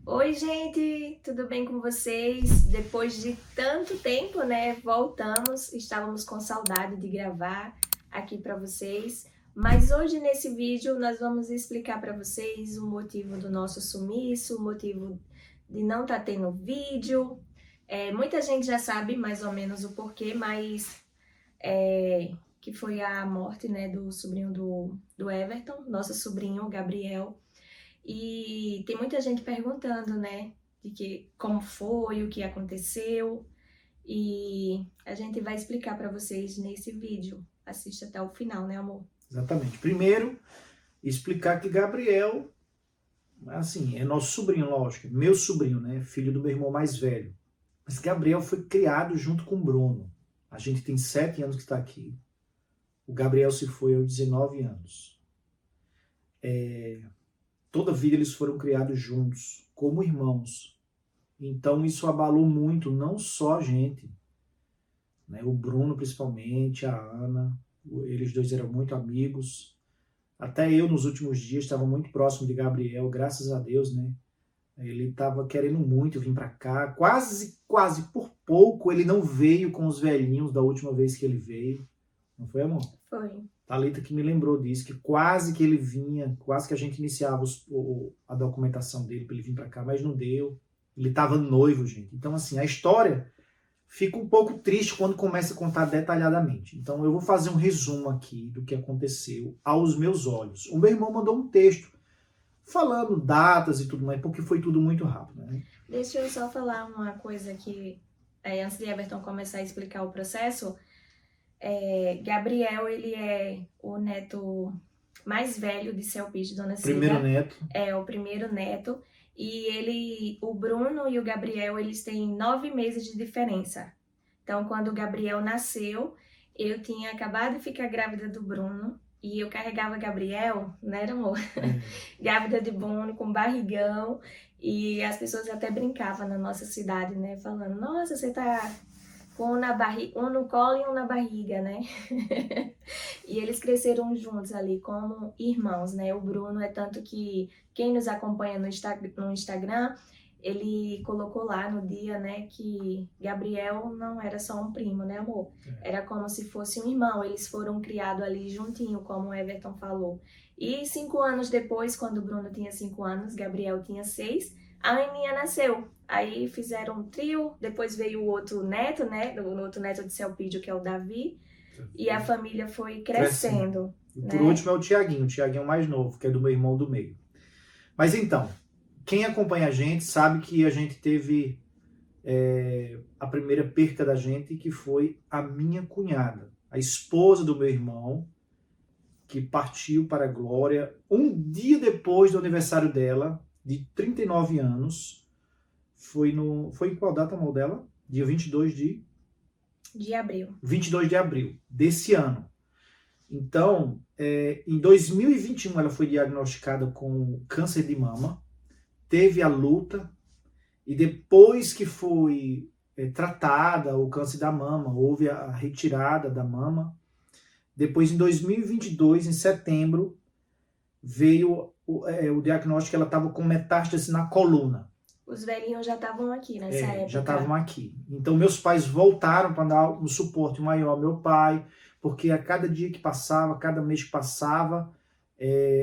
Oi, gente, tudo bem com vocês? Depois de tanto tempo, né? Voltamos, estávamos com saudade de gravar aqui para vocês. Mas hoje nesse vídeo nós vamos explicar para vocês o motivo do nosso sumiço, o motivo de não estar tendo vídeo. Muita gente já sabe mais ou menos o porquê, mas que foi a morte, né, do sobrinho do Everton, nosso sobrinho Gabriel. E tem muita gente perguntando, né, como foi, o que aconteceu, e a gente vai explicar para vocês nesse vídeo. Assista até o final, né, amor? Exatamente. Primeiro, explicar que Gabriel, assim, é nosso sobrinho, lógico, meu sobrinho, né, filho do meu irmão mais velho. Mas Gabriel foi criado junto com o Bruno. A gente tem 7 anos que está aqui. O Gabriel se foi aos 19 anos. Toda a vida eles foram criados juntos, como irmãos. Então isso abalou muito, não só a gente, né? O Bruno principalmente, a Ana, eles dois eram muito amigos. Até eu nos últimos dias estava muito próximo de Gabriel, graças a Deus, né? Ele estava querendo muito vir para cá, quase por pouco ele não veio com os velhinhos da última vez que ele veio. Não foi, amor? Foi. Thalita que me lembrou disso, que quase que ele vinha, quase que a gente iniciava a documentação dele para ele vir para cá, mas não deu. Ele estava noivo, gente. Então, assim, a história fica um pouco triste quando começa a contar detalhadamente. Então, eu vou fazer um resumo aqui do que aconteceu aos meus olhos. O meu irmão mandou um texto falando datas e tudo mais, porque foi tudo muito rápido, né? Deixa eu só falar uma coisa aqui, antes de Everton começar a explicar o processo. Gabriel, ele é o neto mais velho de Celpis, de Dona Cida. Primeiro neto. É, o primeiro neto. E o Bruno e o Gabriel, eles têm 9 meses de diferença. Então, quando o Gabriel nasceu, eu tinha acabado de ficar grávida do Bruno. E eu carregava Gabriel, né, amor? Grávida de Bruno, com barrigão. E as pessoas até brincavam na nossa cidade, né? Falando, nossa, você tá com um no colo e um na barriga, né? E eles cresceram juntos ali como irmãos, né? O Bruno é tanto que quem nos acompanha no Instagram, ele colocou lá no dia, né, que Gabriel não era só um primo, né, amor? Era como se fosse um irmão. Eles foram criados ali juntinho, como o Everton falou. E 5 anos depois, quando o Bruno tinha 5 anos, Gabriel tinha 6, a Aninha nasceu. Aí fizeram um trio, depois veio o outro neto, né? O outro neto de Celpídio, que é o Davi. E a família foi crescendo. E por último é o Tiaguinho mais novo, que é do meu irmão do meio. Mas então, quem acompanha a gente sabe que a gente teve a primeira perca da gente, que foi a minha cunhada, a esposa do meu irmão, que partiu para a glória um dia depois do aniversário dela, de 39 anos. Foi em qual data, amor, dela? Dia 22 de abril. 22 de abril desse ano. Então, em 2021 ela foi diagnosticada com câncer de mama, teve a luta, e depois que foi tratada o câncer da mama, houve a retirada da mama. Depois, em 2022, em setembro, veio o diagnóstico que ela estava com metástase na coluna. Os velhinhos já estavam aqui nessa época. Já estavam aqui. Então, meus pais voltaram para dar um suporte maior ao meu pai, porque a cada dia que passava, cada mês que passava,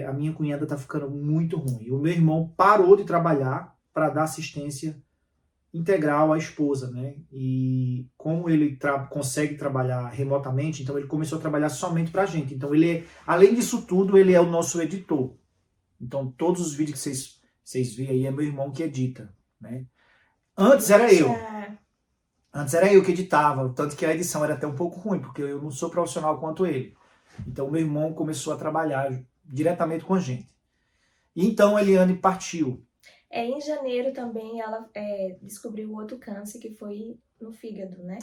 a minha cunhada está ficando muito ruim. O meu irmão parou de trabalhar para dar assistência integral à esposa, né? E como ele consegue trabalhar remotamente, então ele começou a trabalhar somente para a gente. Então, além disso tudo, ele é o nosso editor. Então, todos os vídeos que vocês veem aí é meu irmão que edita, né? Antes era eu que editava, tanto que a edição era até um pouco ruim, porque eu não sou profissional quanto ele. Então, meu irmão começou a trabalhar diretamente com a gente. E então, Eliane partiu. Em janeiro também ela descobriu outro câncer, que foi no fígado, né?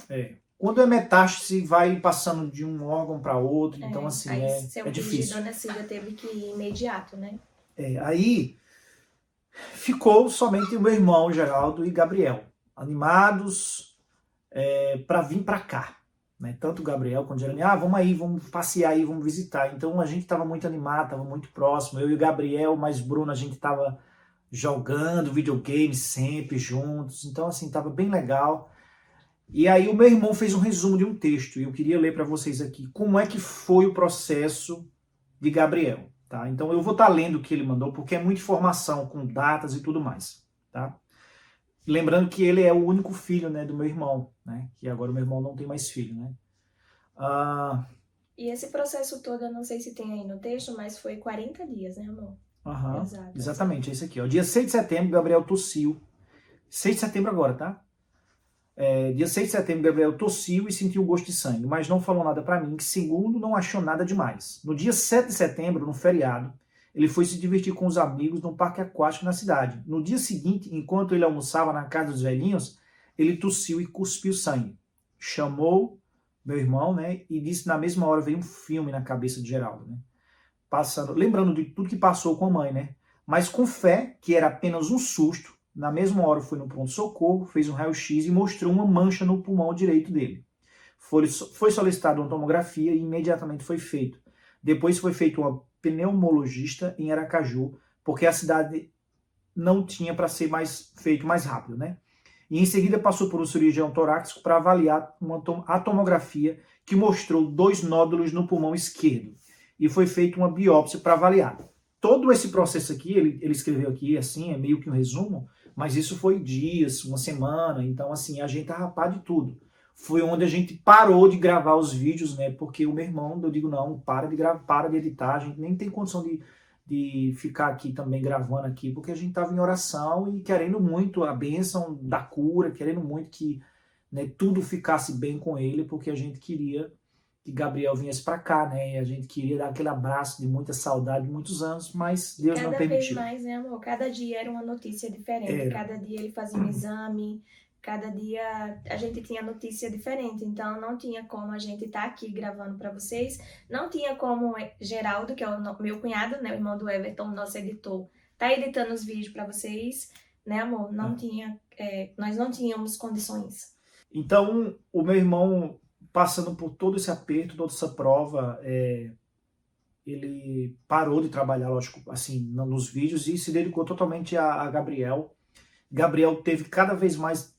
Quando é metástase, vai passando de um órgão para outro, então assim, aí, é difícil. Dona Cida teve que ir imediato, né? Aí ficou somente o meu irmão, Geraldo, e Gabriel, animados para vir para cá. Né? Tanto o Gabriel quanto o Jeremy, vamos aí, vamos passear aí, vamos visitar. Então a gente estava muito animado, estava muito próximo. Eu e o Gabriel, mais Bruno, a gente estava jogando videogame sempre juntos. Então, assim, tava bem legal. E aí o meu irmão fez um resumo de um texto, e eu queria ler para vocês aqui como é que foi o processo de Gabriel, tá? Então eu vou estar lendo o que ele mandou, porque é muita informação com datas e tudo mais, tá? Lembrando que ele é o único filho, né, do meu irmão, né? Que agora o meu irmão não tem mais filho, né? E esse processo todo, eu não sei se tem aí no texto, mas foi 40 dias, né, amor? Exato. Exatamente, é esse aqui, ó. Dia 6 de setembro, Gabriel tossiu. 6 de setembro agora, tá? Dia 6 de setembro, Gabriel tossiu e sentiu o gosto de sangue, mas não falou nada para mim, que segundo, não achou nada demais. No dia 7 de setembro, no feriado, ele foi se divertir com os amigos num parque aquático na cidade. No dia seguinte, enquanto ele almoçava na casa dos velhinhos, ele tossiu e cuspiu sangue. Chamou meu irmão, né, e disse que na mesma hora veio um filme na cabeça de Geraldo, né? Lembrando de tudo que passou com a mãe, né? Mas com fé, que era apenas um susto, na mesma hora foi no pronto-socorro, fez um raio-x e mostrou uma mancha no pulmão direito dele. Foi solicitada uma tomografia e imediatamente foi feito. Depois foi feita uma pneumologista em Aracaju, porque a cidade não tinha para ser feito mais rápido, né? E em seguida passou por um cirurgião torácico para avaliar a tomografia que mostrou 2 nódulos no pulmão esquerdo. E foi feita uma biópsia para avaliar. Todo esse processo aqui, ele escreveu aqui, assim, é meio que um resumo, mas isso foi dias, uma semana, então assim, a gente tá rapado de tudo. Foi onde a gente parou de gravar os vídeos, né, porque o meu irmão, eu digo, não, para de gravar, para de editar, a gente nem tem condição de ficar aqui também gravando aqui, porque a gente tava em oração e querendo muito a bênção da cura, querendo muito que, né, tudo ficasse bem com ele, porque a gente queria que Gabriel viesse para cá, né? E a gente queria dar aquele abraço de muita saudade de muitos anos, mas Deus não permitiu. Cada vez mais, né, amor? Cada dia era uma notícia diferente. Cada dia ele fazia um exame, cada dia a gente tinha notícia diferente. Então não tinha como a gente estar aqui gravando para vocês. Não tinha como Geraldo, que é o meu cunhado, né, o irmão do Everton, nosso editor, tá editando os vídeos para vocês, né, amor? Não tinha, nós não tínhamos condições. Então o meu irmão, passando por todo esse aperto, toda essa prova, ele parou de trabalhar, lógico, assim, nos vídeos e se dedicou totalmente a Gabriel. Gabriel teve cada vez mais,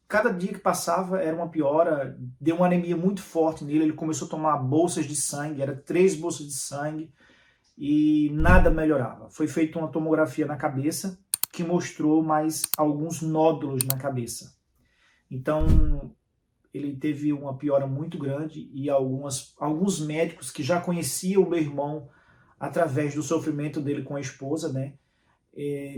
cada dia que passava era uma piora, deu uma anemia muito forte nele, ele começou a tomar bolsas de sangue, era 3 bolsas de sangue e nada melhorava. Foi feita uma tomografia na cabeça que mostrou mais alguns nódulos na cabeça. Então ele teve uma piora muito grande e alguns médicos que já conheciam o meu irmão através do sofrimento dele com a esposa, né,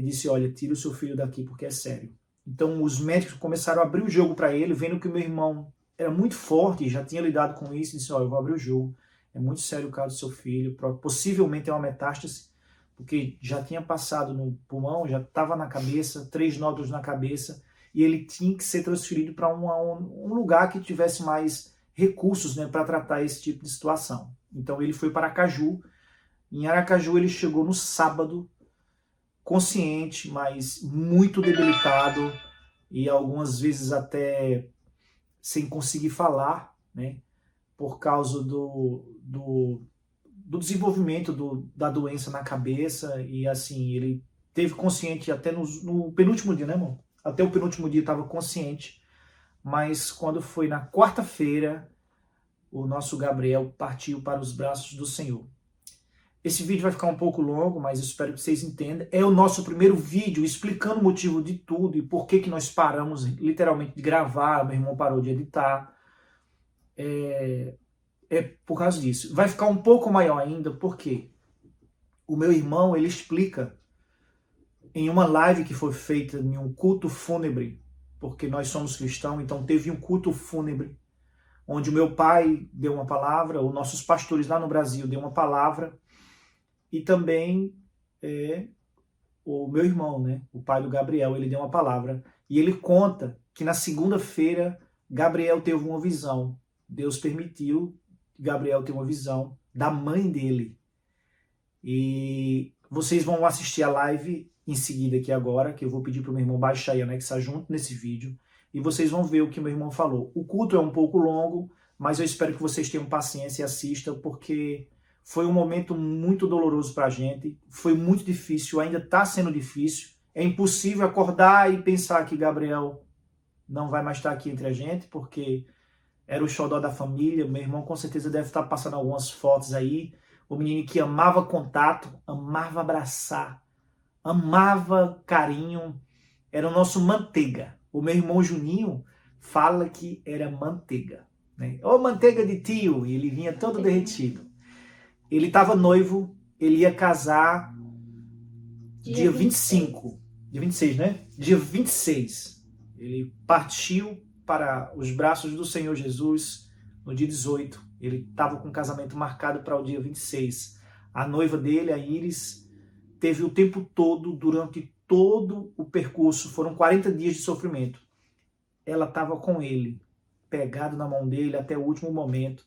disse, olha, tira o seu filho daqui porque é sério. Então os médicos começaram a abrir o jogo para ele, vendo que o meu irmão era muito forte, já tinha lidado com isso, e disse, olha, eu vou abrir o jogo, é muito sério o caso do seu filho, possivelmente é uma metástase, porque já tinha passado no pulmão, já estava na cabeça, 3 nódulos na cabeça, e ele tinha que ser transferido para um lugar que tivesse mais recursos, né, para tratar esse tipo de situação. Então ele foi para Aracaju. Em Aracaju ele chegou no sábado, consciente, mas muito debilitado e algumas vezes até sem conseguir falar, né, por causa do desenvolvimento da doença na cabeça. E assim, ele teve consciente até no penúltimo dia, né, irmão? Até o penúltimo dia estava consciente, mas quando foi na quarta-feira, o nosso Gabriel partiu para os braços do Senhor. Esse vídeo vai ficar um pouco longo, mas eu espero que vocês entendam. É o nosso primeiro vídeo explicando o motivo de tudo e por que nós paramos literalmente de gravar, meu irmão parou de editar. É por causa disso. Vai ficar um pouco maior ainda, porque o meu irmão, ele explica em uma live que foi feita em um culto fúnebre, porque nós somos cristãos, então teve um culto fúnebre, onde o meu pai deu uma palavra, os nossos pastores lá no Brasil deu uma palavra, e também o meu irmão, né, o pai do Gabriel, ele deu uma palavra, e ele conta que na segunda-feira Gabriel teve uma visão. Deus permitiu que Gabriel tenha uma visão da mãe dele. E vocês vão assistir a live em seguida aqui agora, que eu vou pedir para o meu irmão baixar e anexar junto nesse vídeo, e vocês vão ver o que meu irmão falou. O culto é um pouco longo, mas eu espero que vocês tenham paciência e assistam, porque foi um momento muito doloroso para a gente, foi muito difícil, ainda está sendo difícil, É impossível acordar e pensar que Gabriel não vai mais estar aqui entre a gente, porque era o xodó da família. Meu irmão com certeza deve estar passando algumas fotos aí. O menino que amava contato, amava abraçar, amava carinho, era o nosso manteiga. O meu irmão Juninho fala que era manteiga, né? Ô, manteiga de tio, e ele vinha todo derretido. Ele estava noivo, ele ia casar dia 25, dia 26, né? Dia 26. Ele partiu para os braços do Senhor Jesus no dia 18. Ele estava com o casamento marcado para o dia 26. A noiva dele, a Iris, teve o tempo todo, durante todo o percurso, foram 40 dias de sofrimento. Ela estava com ele, pegado na mão dele até o último momento,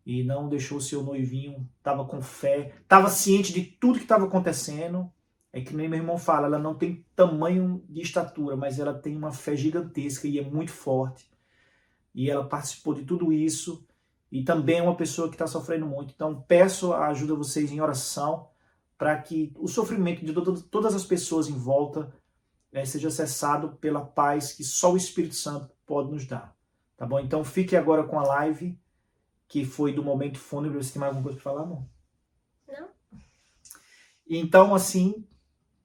e não deixou seu noivinho, estava com fé, estava ciente de tudo que estava acontecendo. É que nem meu irmão fala, ela não tem tamanho de estatura, mas ela tem uma fé gigantesca e é muito forte. E ela participou de tudo isso, e também é uma pessoa que está sofrendo muito. Então peço a ajuda de vocês em oração, para que o sofrimento de todas as pessoas em volta seja cessado pela paz que só o Espírito Santo pode nos dar. Tá bom? Então fique agora com a live, que foi do momento fúnebre. Você tem mais alguma coisa para falar, amor? Não. Então, assim,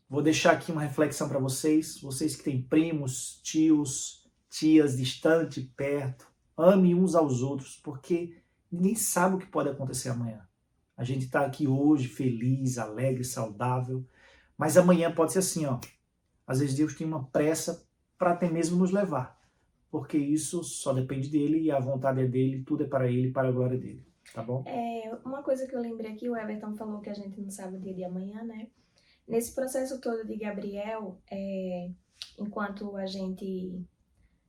vou deixar aqui uma reflexão para vocês. Vocês que têm primos, tios, tias, distante, perto. Ame uns aos outros, porque ninguém sabe o que pode acontecer amanhã. A gente está aqui hoje feliz, alegre, saudável, mas amanhã pode ser assim, ó. Às vezes Deus tem uma pressa para até mesmo nos levar, porque isso só depende dele e a vontade é dele, tudo é para ele, para a glória dele, tá bom? Uma coisa que eu lembrei aqui, o Everton falou que a gente não sabe o dia de amanhã, né? Nesse processo todo de Gabriel, enquanto a gente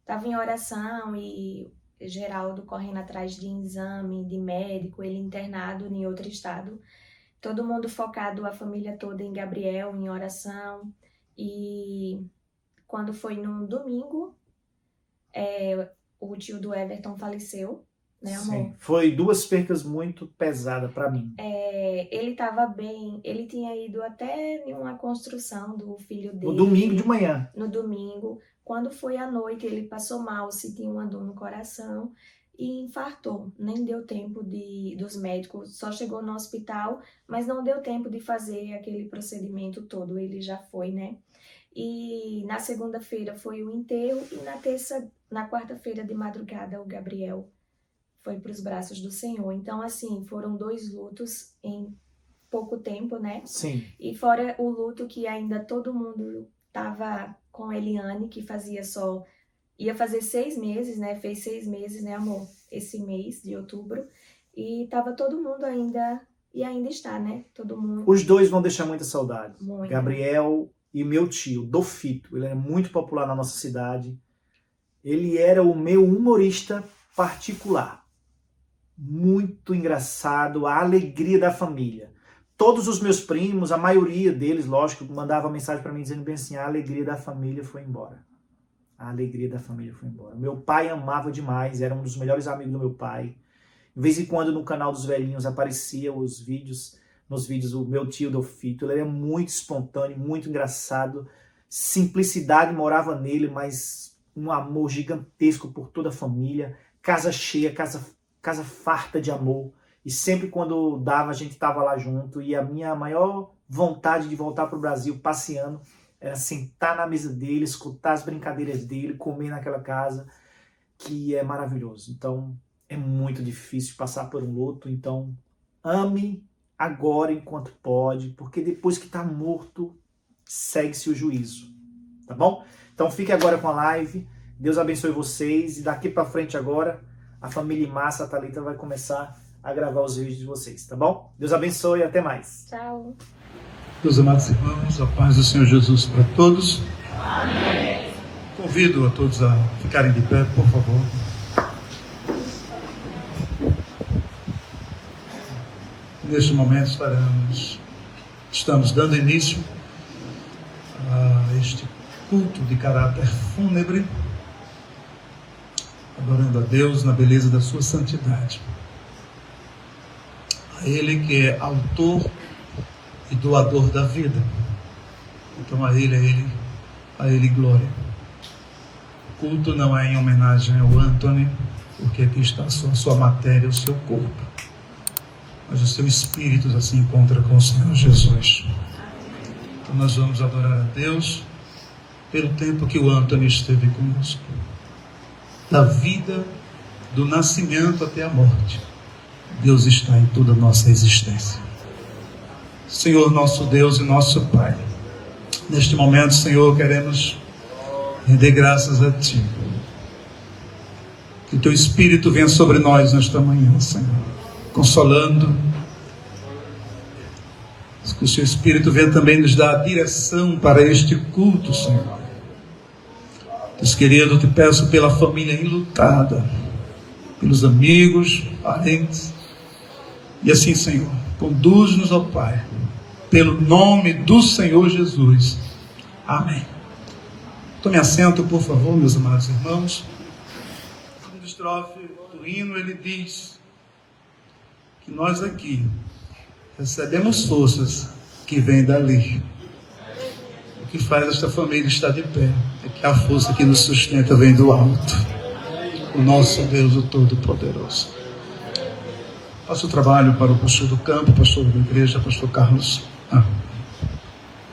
estava em oração e Geraldo correndo atrás de exame, de médico, ele internado em outro estado, todo mundo focado, a família toda em Gabriel, em oração. E quando foi no domingo, o tio do Everton faleceu, né, amor? Sim, foi 2 percas muito pesadas para mim. Ele estava bem, ele tinha ido até em uma construção do filho dele. No domingo de manhã. No domingo. Quando foi à noite, ele passou mal, sentiu uma dor no coração e infartou. Nem deu tempo dos médicos, só chegou no hospital, mas não deu tempo de fazer aquele procedimento todo, ele já foi, né? E na segunda-feira foi o enterro e na quarta-feira de madrugada o Gabriel foi para os braços do Senhor. Então, assim, foram 2 lutos em pouco tempo, né? Sim. E fora o luto que ainda todo mundo tava com a Eliane, que ia fazer 6 meses, né? Fez 6 meses, né, amor? Esse mês de outubro. E tava todo mundo ainda, e ainda está, né? Todo mundo. Os dois vão deixar muita saudade. Muito. Gabriel e meu tio, Dofito. Ele é muito popular na nossa cidade. Ele era o meu humorista particular. Muito engraçado, a alegria da família. Todos os meus primos, a maioria deles, lógico, mandava mensagem para mim dizendo bem assim, a alegria da família foi embora. A alegria da família foi embora. Meu pai amava demais, era um dos melhores amigos do meu pai. De vez em quando no canal dos velhinhos aparecia nos vídeos o meu tio Dofito. Ele era muito espontâneo, muito engraçado. Simplicidade morava nele, mas um amor gigantesco por toda a família. Casa cheia, casa farta de amor. E sempre quando dava, a gente estava lá junto. E a minha maior vontade de voltar para o Brasil passeando era sentar na mesa dele, escutar as brincadeiras dele, comer naquela casa, que é maravilhoso. Então, é muito difícil passar por um luto. Então, ame agora enquanto pode, porque depois que está morto, segue-se o juízo. Tá bom? Então, fique agora com a live. Deus abençoe vocês. E daqui para frente agora, a família Massa, a Thalita, vai começar a gravar os vídeos de vocês, tá bom? Deus abençoe e até mais. Tchau. Meus amados irmãos, a paz do Senhor Jesus para todos. Amém. Convido a todos a ficarem de pé, por favor. Neste momento estamos dando início a este culto de caráter fúnebre, adorando a Deus na beleza da sua santidade. A Ele que é autor e doador da vida. Então a Ele A Ele glória. O culto não é em homenagem ao Anthony, porque aqui está só a sua matéria, o seu corpo. Mas o seu espírito já se encontra com o Senhor Jesus. Então nós vamos adorar a Deus pelo tempo que o Anthony esteve conosco. Da vida, do nascimento até a morte. Deus está em toda a nossa existência. Senhor, nosso Deus e nosso Pai, neste momento, Senhor, queremos render graças a Ti. Que o Teu Espírito venha sobre nós nesta manhã, Senhor, consolando. Que o Seu Espírito venha também nos dar a direção para este culto, Senhor. Deus querido, eu te peço pela família enlutada, pelos amigos, parentes. E assim, Senhor, conduz-nos ao Pai, pelo nome do Senhor Jesus. Amém. Tome assento, por favor, meus amados irmãos. A segunda estrofe do hino, ele diz que nós aqui recebemos forças que vêm dali. O que faz esta família estar de pé é que a força que nos sustenta vem do alto. O nosso Deus, o Todo-Poderoso. Faço o trabalho para o pastor do campo, pastor da igreja, pastor Carlos.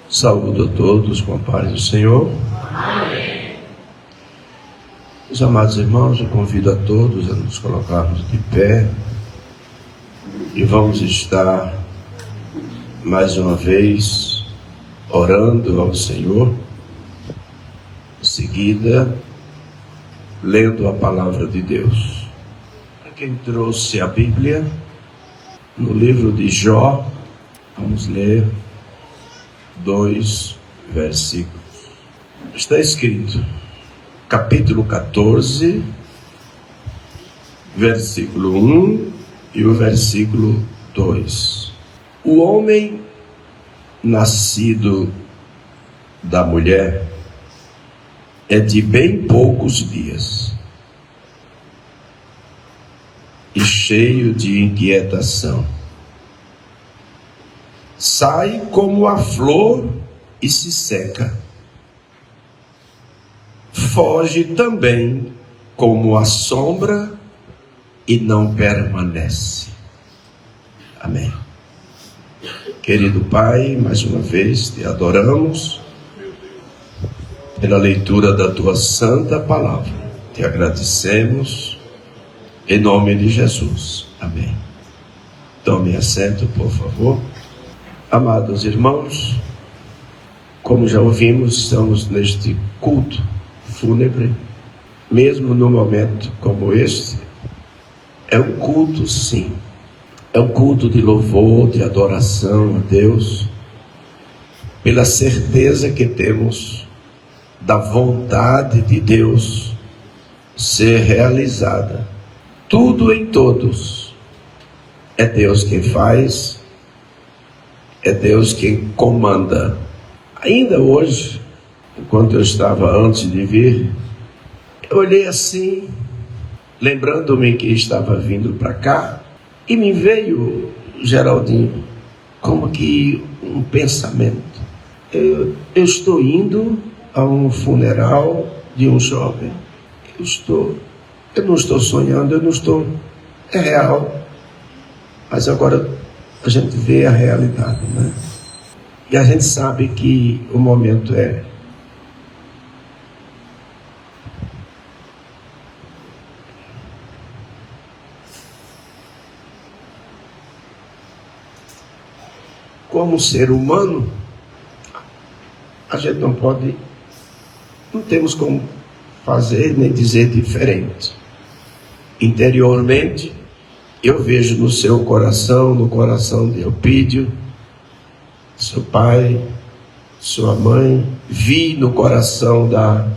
Saúdo a todos com a paz do Senhor. Amém. Meus amados irmãos, eu convido a todos a nos colocarmos de pé e vamos estar mais uma vez orando ao Senhor, em seguida lendo a palavra de Deus. Para quem trouxe a Bíblia, no livro de Jó, vamos ler 2 versículos. Está escrito, capítulo 14, versículo 1 e o versículo 2. O homem nascido da mulher é de bem poucos dias e cheio de inquietação. Sai como a flor e se seca. Foge também como a sombra e não permanece. Amém. Querido Pai, mais uma vez te adoramos pela leitura da Tua santa palavra. Te agradecemos em nome de Jesus. Amém. Tome assento, por favor. Amados irmãos, como já ouvimos, estamos neste culto fúnebre. Mesmo num momento como este, é um culto, sim. É um culto de louvor, de adoração a Deus, pela certeza que temos da vontade de Deus ser realizada. Tudo em todos. É Deus quem faz, é Deus quem comanda. Ainda hoje, enquanto eu estava antes de vir, eu olhei assim, lembrando-me que estava vindo para cá, e me veio, Geraldinho, como que um pensamento. Eu estou indo a um funeral de um jovem. Eu não estou sonhando, é real. Mas agora a gente vê a realidade, né? E a gente sabe que o momento é como ser humano, a gente não temos como fazer nem dizer diferente. Interiormente, eu vejo no seu coração, no coração de Eupídio, seu pai, sua mãe, vi no coração da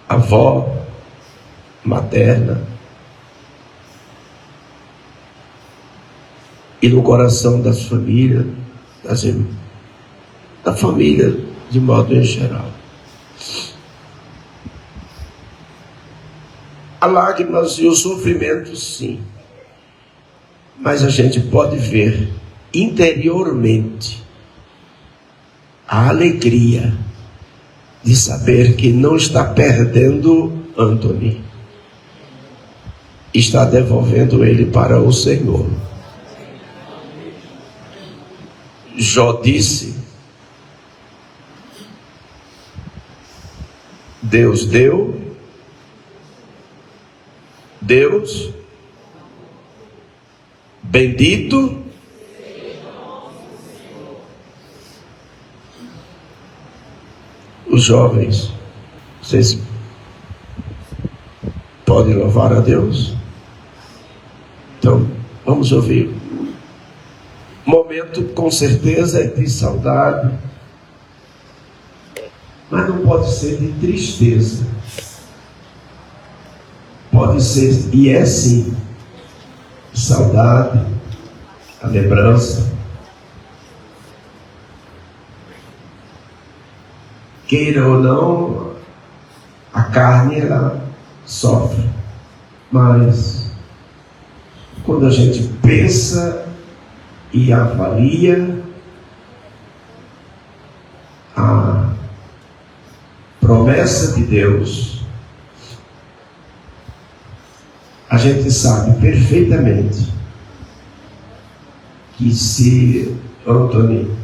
avó materna, e no coração das famílias, da família de modo em geral. Há lágrimas e o sofrimento, sim, mas a gente pode ver interiormente a alegria de saber que não está perdendo Anthony, está devolvendo ele para o Senhor. Jó disse: Deus deu, Deus bendito. Os jovens, vocês podem louvar a Deus? Então, vamos ouvir. Momento, com certeza, é de saudade, mas não pode ser de tristeza. Pode ser, e é sim, saudade, a lembrança. Queira ou não, a carne ela sofre, mas quando a gente pensa e avalia a promessa de Deus, a gente sabe perfeitamente que se Anthony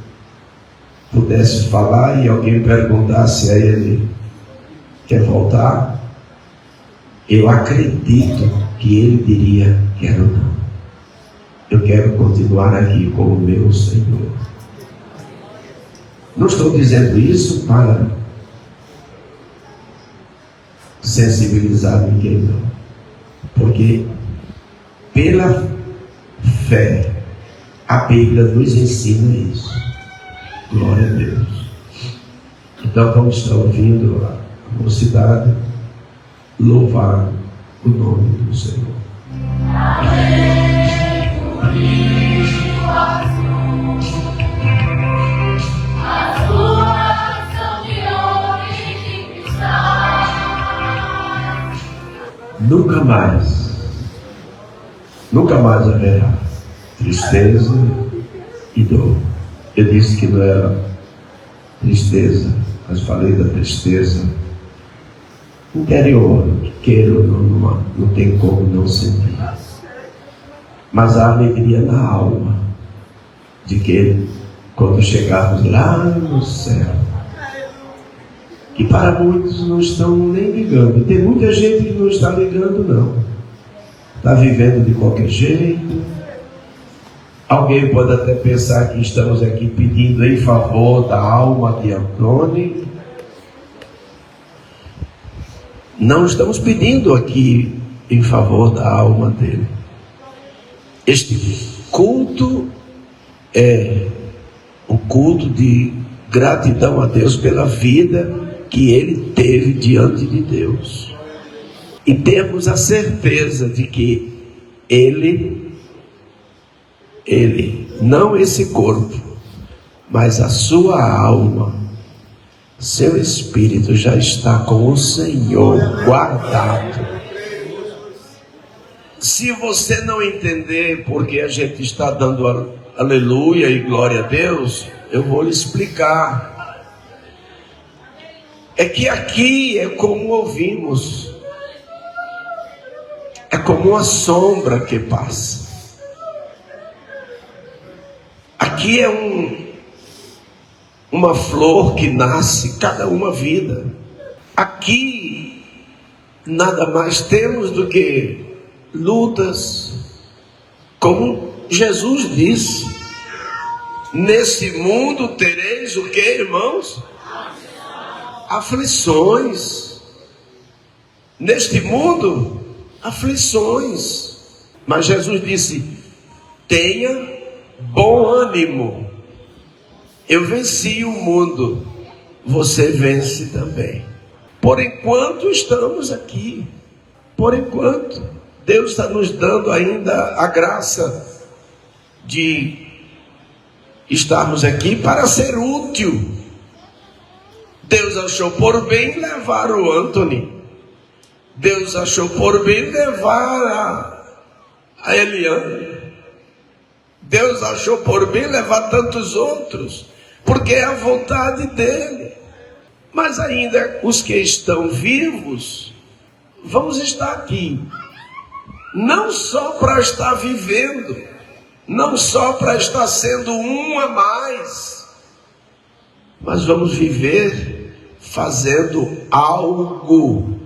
pudesse falar e alguém perguntasse a ele: quer voltar? Eu acredito que ele diria: quero não. Eu quero continuar aqui com o meu Senhor. Não estou dizendo isso para sensibilizar ninguém, não. Porque pela fé a Bíblia nos ensina isso. Glória a Deus. Então vamos estar ouvindo a mocidade louvar o nome do Senhor. Nunca mais haverá tristeza e dor. Eu disse que não era tristeza, mas falei da tristeza interior, que queira ou não tem como não sentir. Mas a alegria na alma, de que quando chegarmos lá no céu, que para muitos não estão nem ligando, tem muita gente que não está ligando não, está vivendo de qualquer jeito. Alguém pode até pensar que estamos aqui pedindo em favor da alma de Anthony. Não estamos pedindo aqui em favor da alma dele. Este culto é um culto de gratidão a Deus pela vida que ele teve diante de Deus. E temos a certeza de que ele, não esse corpo, mas a sua alma, seu espírito já está com o Senhor guardado. Se você não entender porque a gente está dando aleluia e glória a Deus, eu vou lhe explicar. É que aqui é como ouvimos, é como uma sombra que passa. Aqui é uma flor que nasce, cada uma vida. Aqui nada mais temos do que lutas, como Jesus disse: nesse mundo tereis o que, irmãos? Aflições. Neste mundo, aflições. Mas Jesus disse: tenha bom ânimo, eu venci o mundo, você vence também. Por enquanto estamos aqui, por enquanto Deus está nos dando ainda a graça de estarmos aqui para ser útil. Deus achou por bem levar o Anthony, Deus achou por bem levar a Eliane, Deus achou por bem levar tantos outros, porque é a vontade dele. Mas ainda os que estão vivos, vamos estar aqui, não só para estar vivendo, não só para estar sendo um a mais, mas vamos viver fazendo algo,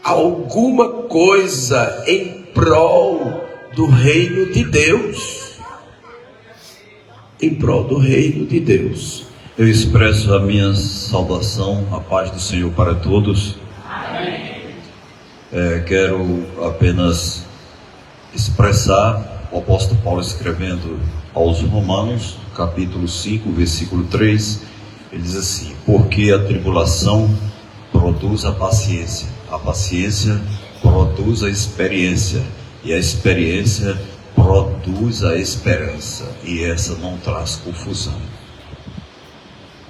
alguma coisa em prol do reino de Deus. Em prol do reino de Deus. Eu expresso a minha saudação, a paz do Senhor para todos. Amém. Quero apenas expressar o apóstolo Paulo escrevendo aos Romanos, capítulo 5, versículo 3, ele diz assim: porque a tribulação produz a paciência produz a experiência, e a experiência produz a esperança, e essa não traz confusão.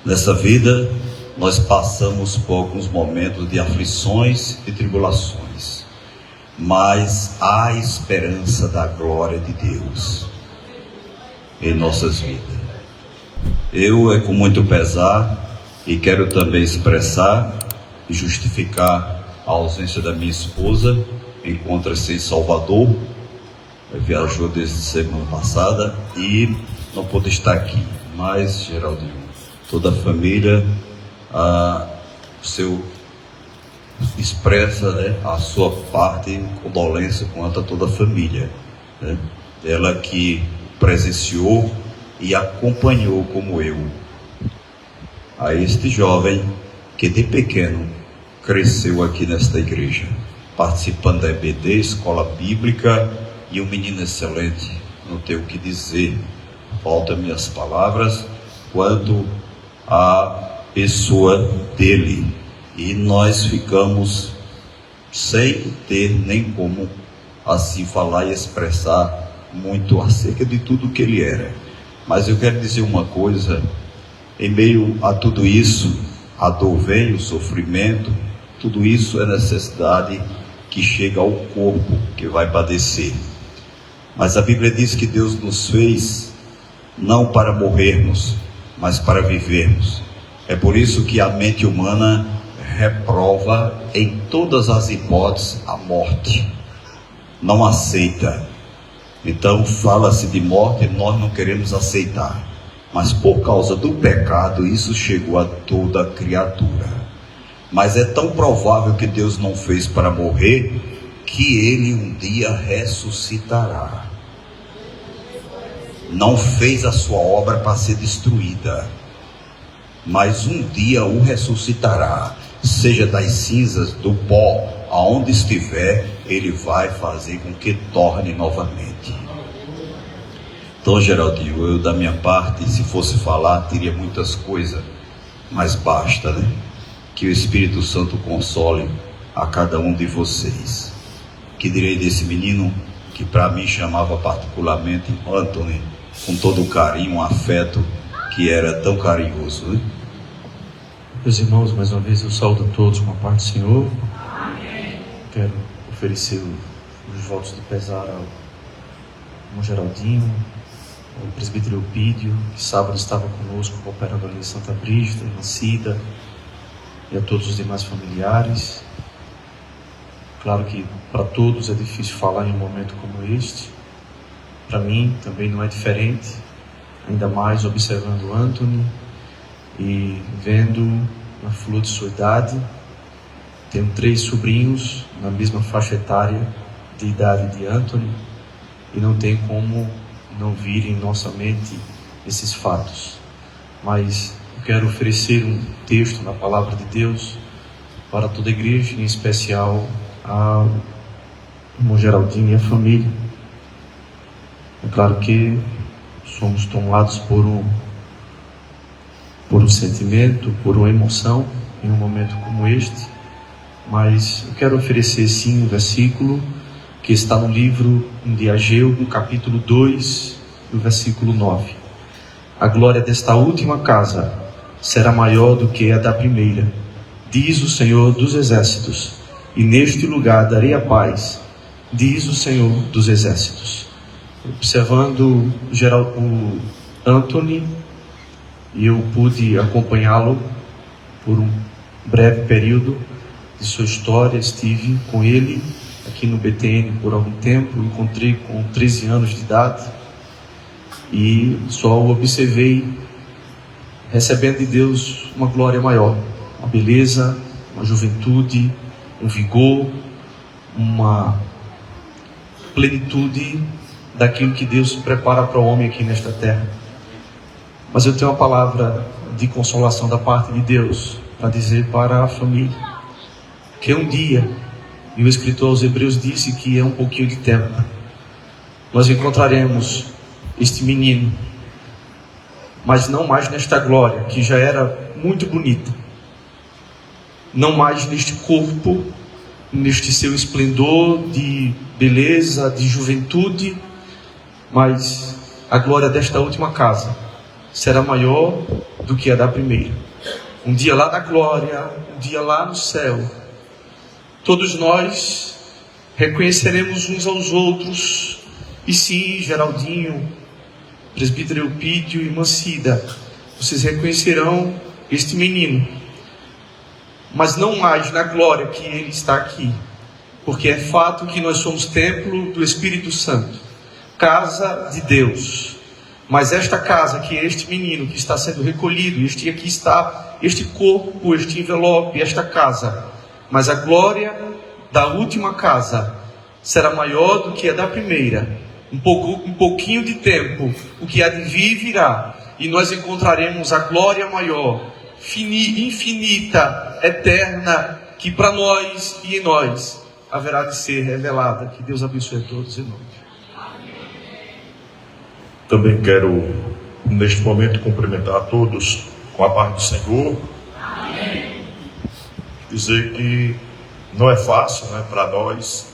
Nessa vida, nós passamos por alguns momentos de aflições e tribulações, mas há esperança da glória de Deus em nossas vidas. Eu, com muito pesar, e quero também expressar e justificar a ausência da minha esposa, encontra-se em Salvador, viajou desde semana passada e não pôde estar aqui, mas Geraldinho, toda a família, expressa, né, a sua parte, condolência quanto a toda a família, né? Ela que presenciou e acompanhou como eu a este jovem que de pequeno cresceu aqui nesta igreja, participando da EBD, escola bíblica, e um menino excelente, não tenho o que dizer, faltam minhas palavras quanto à pessoa dele, e nós ficamos sem ter nem como assim falar e expressar muito acerca de tudo que ele era. Mas eu quero dizer uma coisa: em meio a tudo isso, a dor vem, o sofrimento, tudo isso é necessidade que chega ao corpo que vai padecer. Mas a Bíblia diz que Deus nos fez não para morrermos, mas para vivermos. É por isso que a mente humana reprova em todas as hipóteses a morte, não aceita. Então fala-se de morte, nós não queremos aceitar, mas por causa do pecado isso chegou a toda a criatura. Mas é tão provável que Deus não fez para morrer, que ele um dia ressuscitará. Não fez a sua obra para ser destruída, mas um dia o ressuscitará, seja das cinzas, do pó, aonde estiver, ele vai fazer com que torne novamente. Então, Geraldinho, eu da minha parte, se fosse falar, teria muitas coisas, mas basta, né? Que o Espírito Santo console a cada um de vocês. Que direi desse menino que para mim chamava particularmente Anthony, com todo o carinho, um afeto que era tão carinhoso, né? Meus irmãos, mais uma vez eu saúdo a todos com a paz do Senhor. Amém. Quero oferecer os votos de pesar ao irmão Geraldinho, ao presbítero Eupídio, que sábado estava conosco cooperando ali em Santa Brígida, em Cida, e a todos os demais familiares. Claro que para todos é difícil falar em um momento como este. Para mim também não é diferente, ainda mais observando Anthony e vendo na flor de sua idade. Tenho 3 sobrinhos na mesma faixa etária de idade de Anthony, e não tem como não vir em nossa mente esses fatos. Mas eu quero oferecer um texto na palavra de Deus para toda a igreja, em especial ao irmão Geraldinho e a família. É claro que somos tomados por um sentimento, por uma emoção em um momento como este, mas eu quero oferecer sim um versículo que está no livro de Ageu, no capítulo 2, no versículo 9. A glória desta última casa será maior do que a da primeira, diz o Senhor dos exércitos, e neste lugar darei a paz, diz o Senhor dos exércitos. Observando o Anthony, e eu pude acompanhá-lo por um breve período de sua história. Estive com ele aqui no BTN por algum tempo, encontrei com 13 anos de idade e só o observei recebendo de Deus uma glória maior, uma beleza, uma juventude, um vigor, uma plenitude daquilo que Deus prepara para o homem aqui nesta terra. Mas eu tenho uma palavra de consolação da parte de Deus para dizer para a família, que um dia, e o escritor aos Hebreus disse que é um pouquinho de tempo, nós encontraremos este menino, mas não mais nesta glória, que já era muito bonita, não mais neste corpo, neste seu esplendor de beleza, de juventude, mas a glória desta última casa será maior do que a da primeira. Um dia lá na glória, um dia lá no céu, todos nós reconheceremos uns aos outros. E sim, Geraldinho, presbítero Eupídio e irmã Cida, vocês reconhecerão este menino, mas não mais na glória que ele está aqui, porque é fato que nós somos templo do Espírito Santo, casa de Deus. Mas esta casa, que é este menino que está sendo recolhido, este aqui está, este corpo, este envelope, esta casa, mas a glória da última casa será maior do que a da primeira. Um pouquinho de tempo, o que há de vir virá, e nós encontraremos a glória maior, infinita, eterna, que para nós e em nós haverá de ser revelada. Que Deus abençoe a todos em nome. Também quero, neste momento, cumprimentar a todos com a paz do Senhor. Amém. Dizer que não é fácil, né, para nós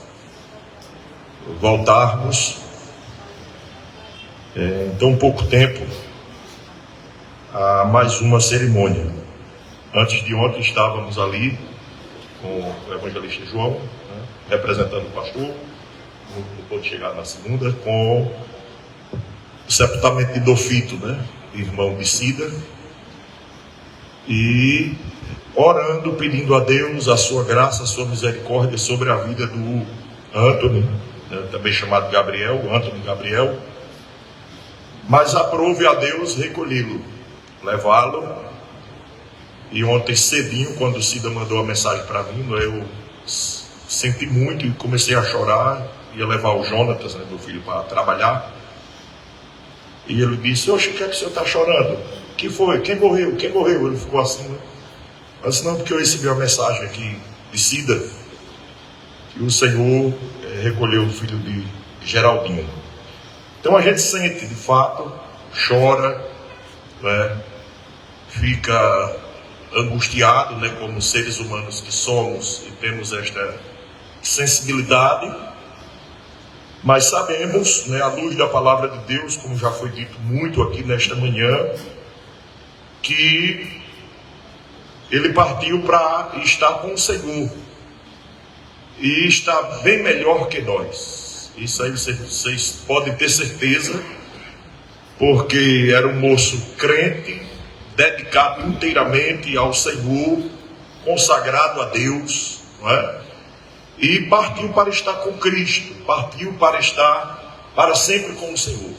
voltarmos em tão pouco tempo a mais uma cerimônia. Antes de ontem estávamos ali com o evangelista João, né, representando o pastor, não pôde chegar na segunda, com o sepultamento de Dofito, né, irmão de Cida, e orando, pedindo a Deus a sua graça, a sua misericórdia sobre a vida do Antônio, né, também chamado Gabriel, Antônio Gabriel, mas aprove a Deus recolhê-lo, levá-lo. E ontem cedinho, quando Cida mandou a mensagem para mim, eu senti muito e comecei a chorar. Ia levar o Jonatas, né, meu filho, para trabalhar. E ele disse: oxe, o que é que o senhor está chorando? O que foi? Quem morreu? Quem morreu? Ele ficou assim, né? Eu disse: não, porque eu recebi uma mensagem aqui de Cida, que o Senhor recolheu o filho de Geraldinho. Então a gente sente, de fato, chora, né, fica angustiado, né, como seres humanos que somos e temos esta sensibilidade, mas sabemos, né, à luz da palavra de Deus, como já foi dito muito aqui nesta manhã, que ele partiu para estar com o Senhor e está bem melhor que nós. Isso aí vocês podem ter certeza, porque era um moço crente, dedicado inteiramente ao Senhor, consagrado a Deus, não é? E partiu para estar com Cristo, partiu para estar para sempre com o Senhor.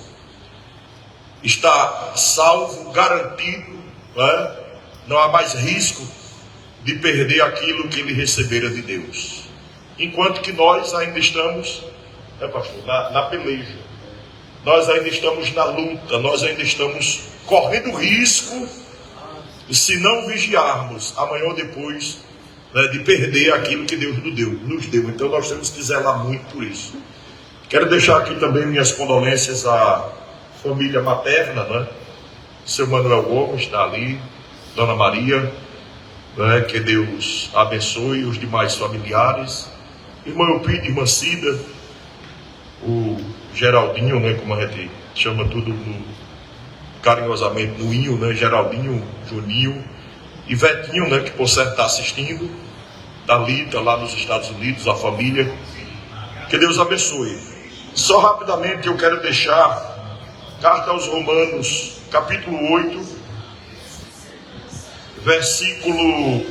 Está salvo, garantido, não é? Não há mais risco de perder aquilo que ele recebera de Deus. Enquanto que nós ainda estamos, pastor, na peleja, nós ainda estamos na luta, nós ainda estamos correndo risco, se não vigiarmos, amanhã ou depois, né, de perder aquilo que Deus nos deu. Então nós temos que zelar muito por isso. Quero deixar aqui também minhas condolências à família materna, né? Seu Manuel Gomes está ali, Dona Maria, né? Que Deus abençoe os demais familiares, irmã Eupídio, irmã Cida, o Geraldinho, né, como a gente chama tudo carinhosamente no Inho, né, Geraldinho, Juninho e Vetinho, né, que por certo está assistindo, Thalita lá nos Estados Unidos, a família, que Deus abençoe. Só rapidamente eu quero deixar carta aos Romanos, capítulo 8, versículo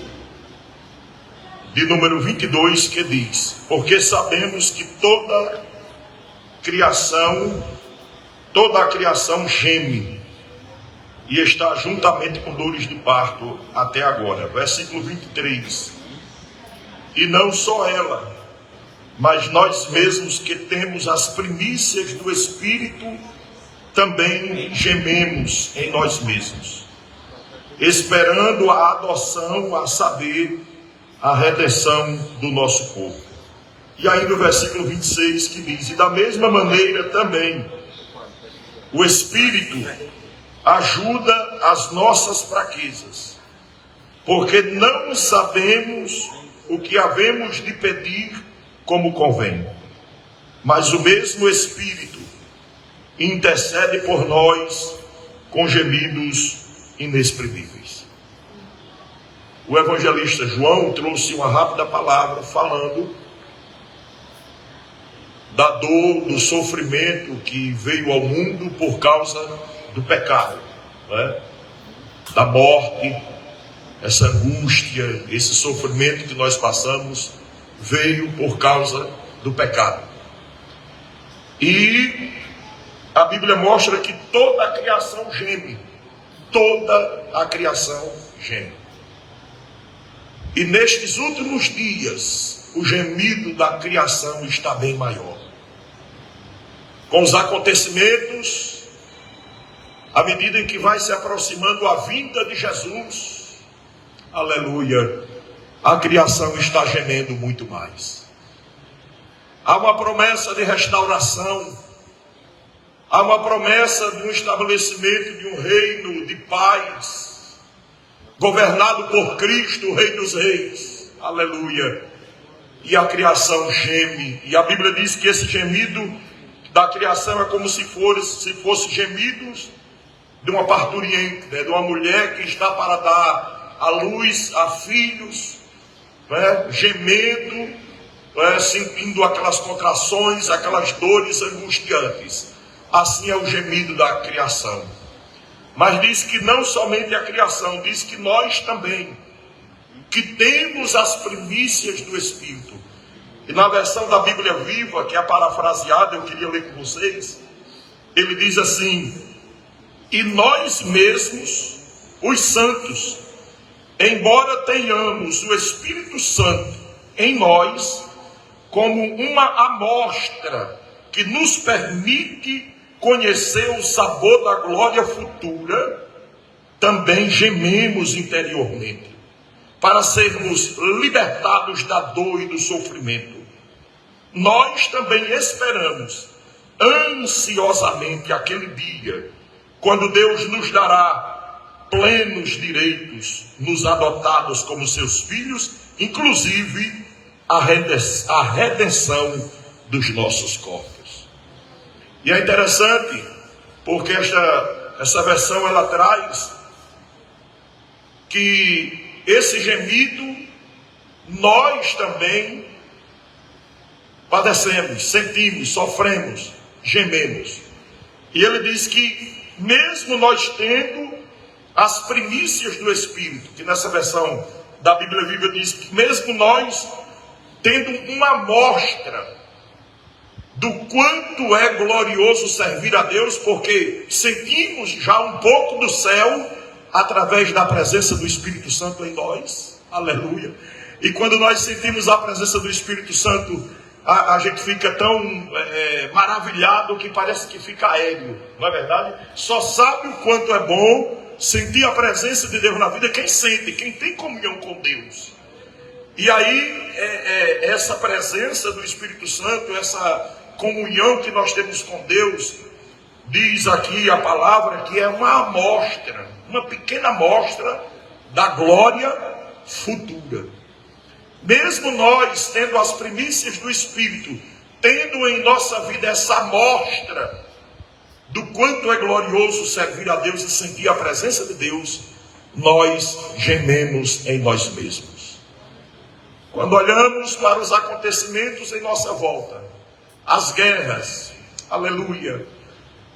de número 22, que diz: porque sabemos que toda a criação geme e está juntamente com dores de parto até agora. Versículo 23: e não só ela, mas nós mesmos que temos as primícias do Espírito, também gememos em nós mesmos, esperando a adoção, a saber, a redenção do nosso corpo. E ainda o versículo 26 que diz: e da mesma maneira também o Espírito ajuda as nossas fraquezas, porque não sabemos o que havemos de pedir como convém, mas o mesmo Espírito intercede por nós com gemidos inexprimíveis. O evangelista João trouxe uma rápida palavra falando da dor, do sofrimento que veio ao mundo por causa do pecado, né? Da morte, essa angústia, esse sofrimento que nós passamos veio por causa do pecado. E a Bíblia mostra que toda a criação geme, toda a criação geme. E nestes últimos dias, o gemido da criação está bem maior. Com os acontecimentos, à medida em que vai se aproximando a vinda de Jesus, aleluia, a criação está gemendo muito mais. Há uma promessa de restauração, há uma promessa de um estabelecimento de um reino de paz, governado por Cristo, o Rei dos Reis, aleluia. E a criação geme, e a Bíblia diz que esse gemido da criação é como se fosse gemidos de uma parturiente, né? De uma mulher que está para dar à luz a filhos, né? Gemendo, né? Sentindo aquelas contrações, aquelas dores angustiantes. Assim é o gemido da criação. Mas diz que não somente a criação, diz que nós também, que temos as primícias do Espírito. E na versão da Bíblia Viva, que é parafraseada, eu queria ler com vocês, ele diz assim: e nós mesmos, os santos, embora tenhamos o Espírito Santo em nós, como uma amostra que nos permite conhecer o sabor da glória futura, também gememos interiormente, para sermos libertados da dor e do sofrimento. Nós também esperamos ansiosamente aquele dia, quando Deus nos dará plenos direitos, nos adotados como seus filhos, inclusive a redenção dos nossos corpos. E é interessante, porque essa versão ela traz que esse gemido nós também padecemos, sentimos, sofremos, gememos. E ele diz que mesmo nós tendo as primícias do Espírito, que nessa versão da Bíblia Viva diz que mesmo nós tendo uma amostra do quanto é glorioso servir a Deus, porque sentimos já um pouco do céu através da presença do Espírito Santo em nós, aleluia. E quando nós sentimos a presença do Espírito Santo, a gente fica tão maravilhado que parece que fica aéreo, não é verdade? Só sabe o quanto é bom sentir a presença de Deus na vida quem sente, quem tem comunhão com Deus. E aí essa presença do Espírito Santo, essa comunhão que nós temos com Deus, diz aqui a palavra que é uma amostra, uma pequena amostra da glória futura. Mesmo nós tendo as primícias do Espírito, tendo em nossa vida essa amostra do quanto é glorioso servir a Deus e sentir a presença de Deus, nós gememos em nós mesmos. Quando olhamos para os acontecimentos em nossa volta, as guerras, aleluia,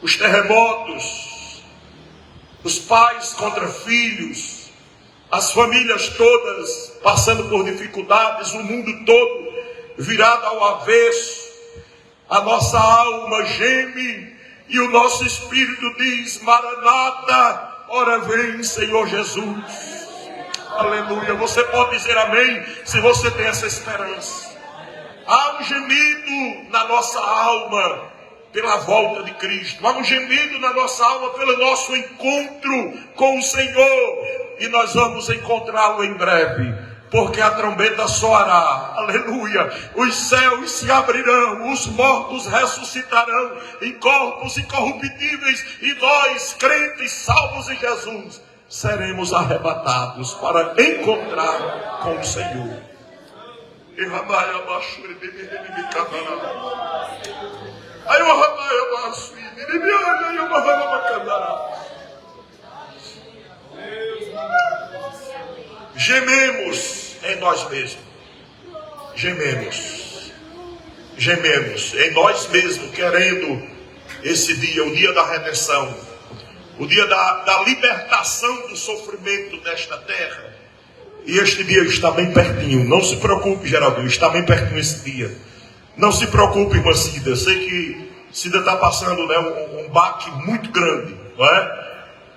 os terremotos, os pais contra filhos, as famílias todas passando por dificuldades, o mundo todo virado ao avesso, a nossa alma geme e o nosso espírito diz: Maranata, ora vem, Senhor Jesus. Aleluia. Você pode dizer amém se você tem essa esperança. Há um gemido na nossa alma pela volta de Cristo. Há um gemido na nossa alma pelo nosso encontro com o Senhor. E nós vamos encontrá-lo em breve, porque a trombeta soará. Aleluia. Os céus se abrirão, os mortos ressuscitarão em corpos incorruptíveis, e nós, crentes salvos em Jesus, seremos arrebatados para encontrar com o Senhor. Gememos em nós mesmos. Gememos em nós mesmos, querendo esse dia, o dia da redenção, o dia da libertação do sofrimento desta terra. E este dia está bem pertinho. Não se preocupe, Geraldinho, está bem pertinho esse dia. Não se preocupe, irmã Cida. Eu sei que Cida está passando, né, um baque muito grande, não é?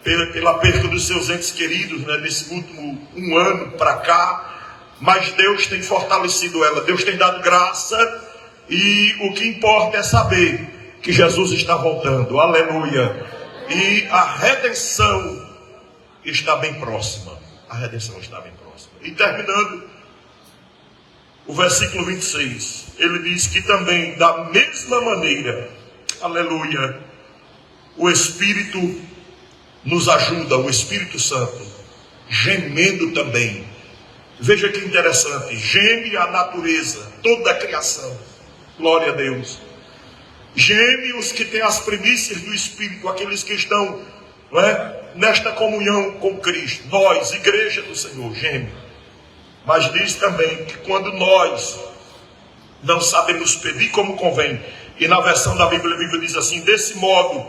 Pela perda dos seus entes queridos, né, nesse último um ano para cá. Mas Deus tem fortalecido ela, Deus tem dado graça. E o que importa é saber que Jesus está voltando. Aleluia. E a redenção está bem próxima. A redenção está bem próxima. E terminando, o versículo 26, ele diz que também, da mesma maneira, aleluia, o Espírito nos ajuda, o Espírito Santo, gemendo também. Veja que interessante, geme a natureza, toda a criação. Glória a Deus. Geme os que têm as primícias do Espírito, aqueles que estão, não é, nesta comunhão com Cristo. Nós, igreja do Senhor, geme. Mas diz também que quando nós não sabemos pedir como convém, e na versão da Bíblia Viva diz assim: desse modo,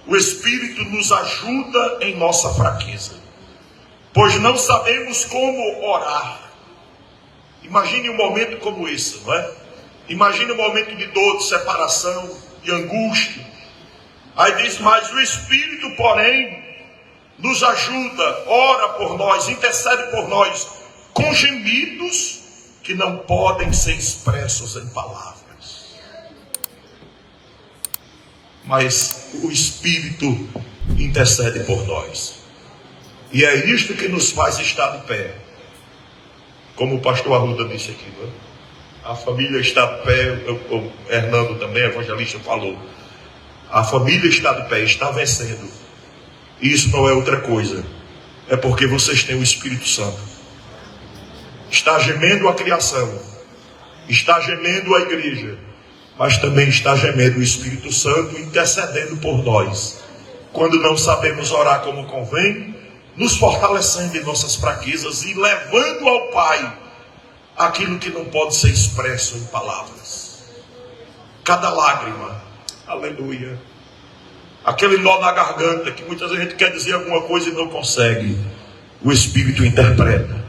o Espírito nos ajuda em nossa fraqueza, pois não sabemos como orar. Imagine um momento como esse, não é? Imagine um momento de dor, de separação, de angústia. Aí diz: mas o Espírito, porém, nos ajuda, ora por nós, intercede por nós, com gemidos que não podem ser expressos em palavras. Mas o Espírito intercede por nós. E é isto que nos faz estar de pé. Como o pastor Arruda disse aqui, não é? A família está de pé, o Hernando também, evangelista, falou. A família está de pé, está vencendo. E isso não é outra coisa. É porque vocês têm o Espírito Santo. Está gemendo a criação, está gemendo a igreja, mas também está gemendo o Espírito Santo, intercedendo por nós. Quando não sabemos orar como convém, nos fortalecendo em nossas fraquezas e levando ao Pai aquilo que não pode ser expresso em palavras. Cada lágrima, aleluia, aquele nó na garganta que muitas vezes a gente quer dizer alguma coisa e não consegue, o Espírito interpreta.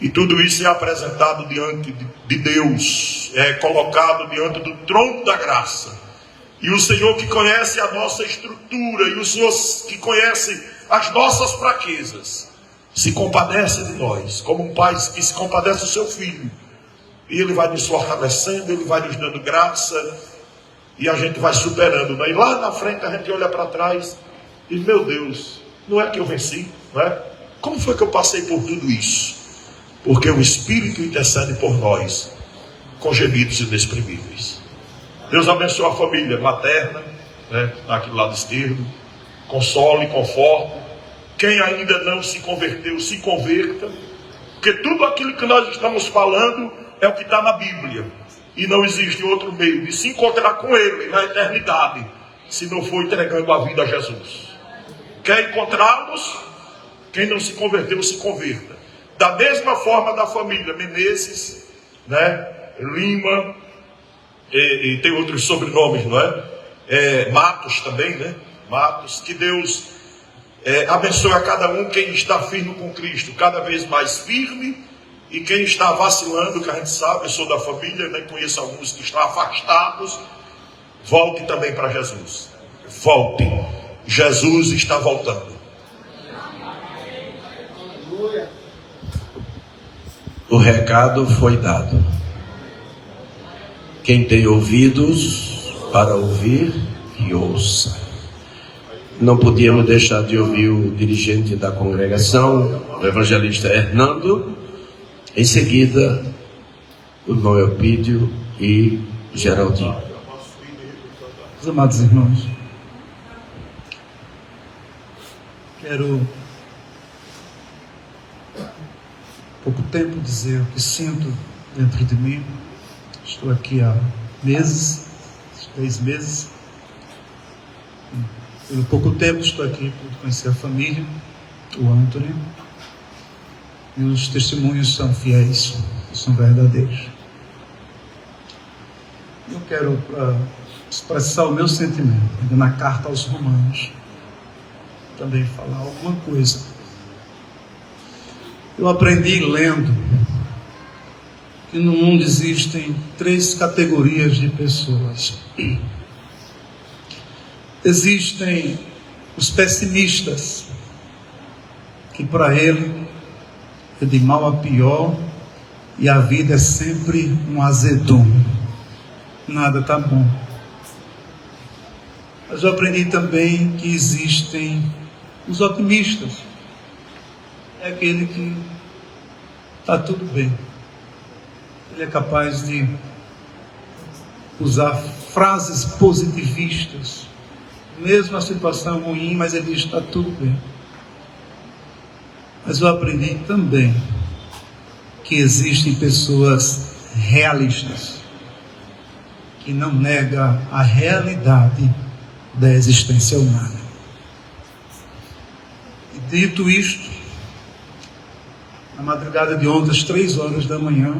E tudo isso é apresentado diante de Deus, é colocado diante do trono da graça. E o Senhor que conhece a nossa estrutura, e o Senhor que conhece as nossas fraquezas, se compadece de nós, como um pai que se compadece do seu filho. E Ele vai nos fortalecendo, Ele vai nos dando graça, e a gente vai superando. E lá na frente a gente olha para trás e diz: meu Deus, não é que eu venci, não é? Como foi que eu passei por tudo isso? Porque o Espírito intercede por nós com gemidos inexprimíveis. Deus abençoe a família materna, né, aqui do lado esquerdo. Console, conforte. Quem ainda não se converteu, se converta. Porque tudo aquilo que nós estamos falando é o que está na Bíblia. E não existe outro meio de se encontrar com Ele na eternidade, se não for entregando a vida a Jesus. Quer encontrá-los? Quem não se converteu, se converta. Da mesma forma da família Menezes, né? Lima, e tem outros sobrenomes, não é? Matos também, né? Matos, que Deus abençoe a cada um, quem está firme com Cristo, cada vez mais firme, e quem está vacilando, que a gente sabe, eu sou da família, nem conheço alguns que estão afastados, volte também para Jesus. Volte. Jesus está voltando. O recado foi dado. Quem tem ouvidos para ouvir, que ouça. Não podíamos deixar de ouvir o dirigente da congregação, o evangelista Hernando. Em seguida, o Noelpídio e Geraldinho. Meus amados irmãos, quero pouco tempo dizer o que sinto dentro de mim. Estou aqui há meses, 3 meses. Pelo pouco tempo estou aqui, pude conhecer a família, o Anthony, e os testemunhos são fiéis, são verdadeiros. Eu quero expressar o meu sentimento, ainda na carta aos Romanos, também falar alguma coisa. Eu aprendi lendo que no mundo existem 3 categorias de pessoas. Existem os pessimistas, que para ele é de mal a pior e a vida é sempre um azedume, nada está bom. Mas eu aprendi também que existem os otimistas, é aquele que está tudo bem, ele é capaz de usar frases positivistas, mesmo a situação ruim, mas ele diz: está tudo bem. Mas eu aprendi também que existem pessoas realistas, que não negam a realidade da existência humana. E dito isto, na madrugada de ontem, às 3 horas da manhã,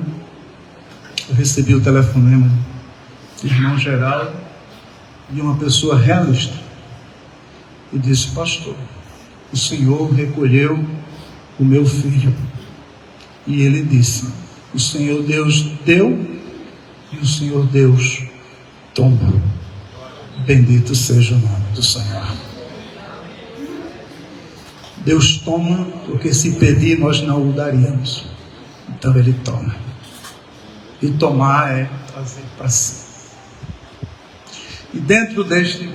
eu recebi o telefonema do irmão Geraldo, de uma pessoa realista, e disse: pastor, o Senhor recolheu o meu filho. E ele disse: o Senhor Deus deu e o Senhor Deus tomou. Bendito seja o nome do Senhor. Deus toma, porque se pedir nós não o daríamos. Então ele toma. E tomar é trazer para si. E dentro deste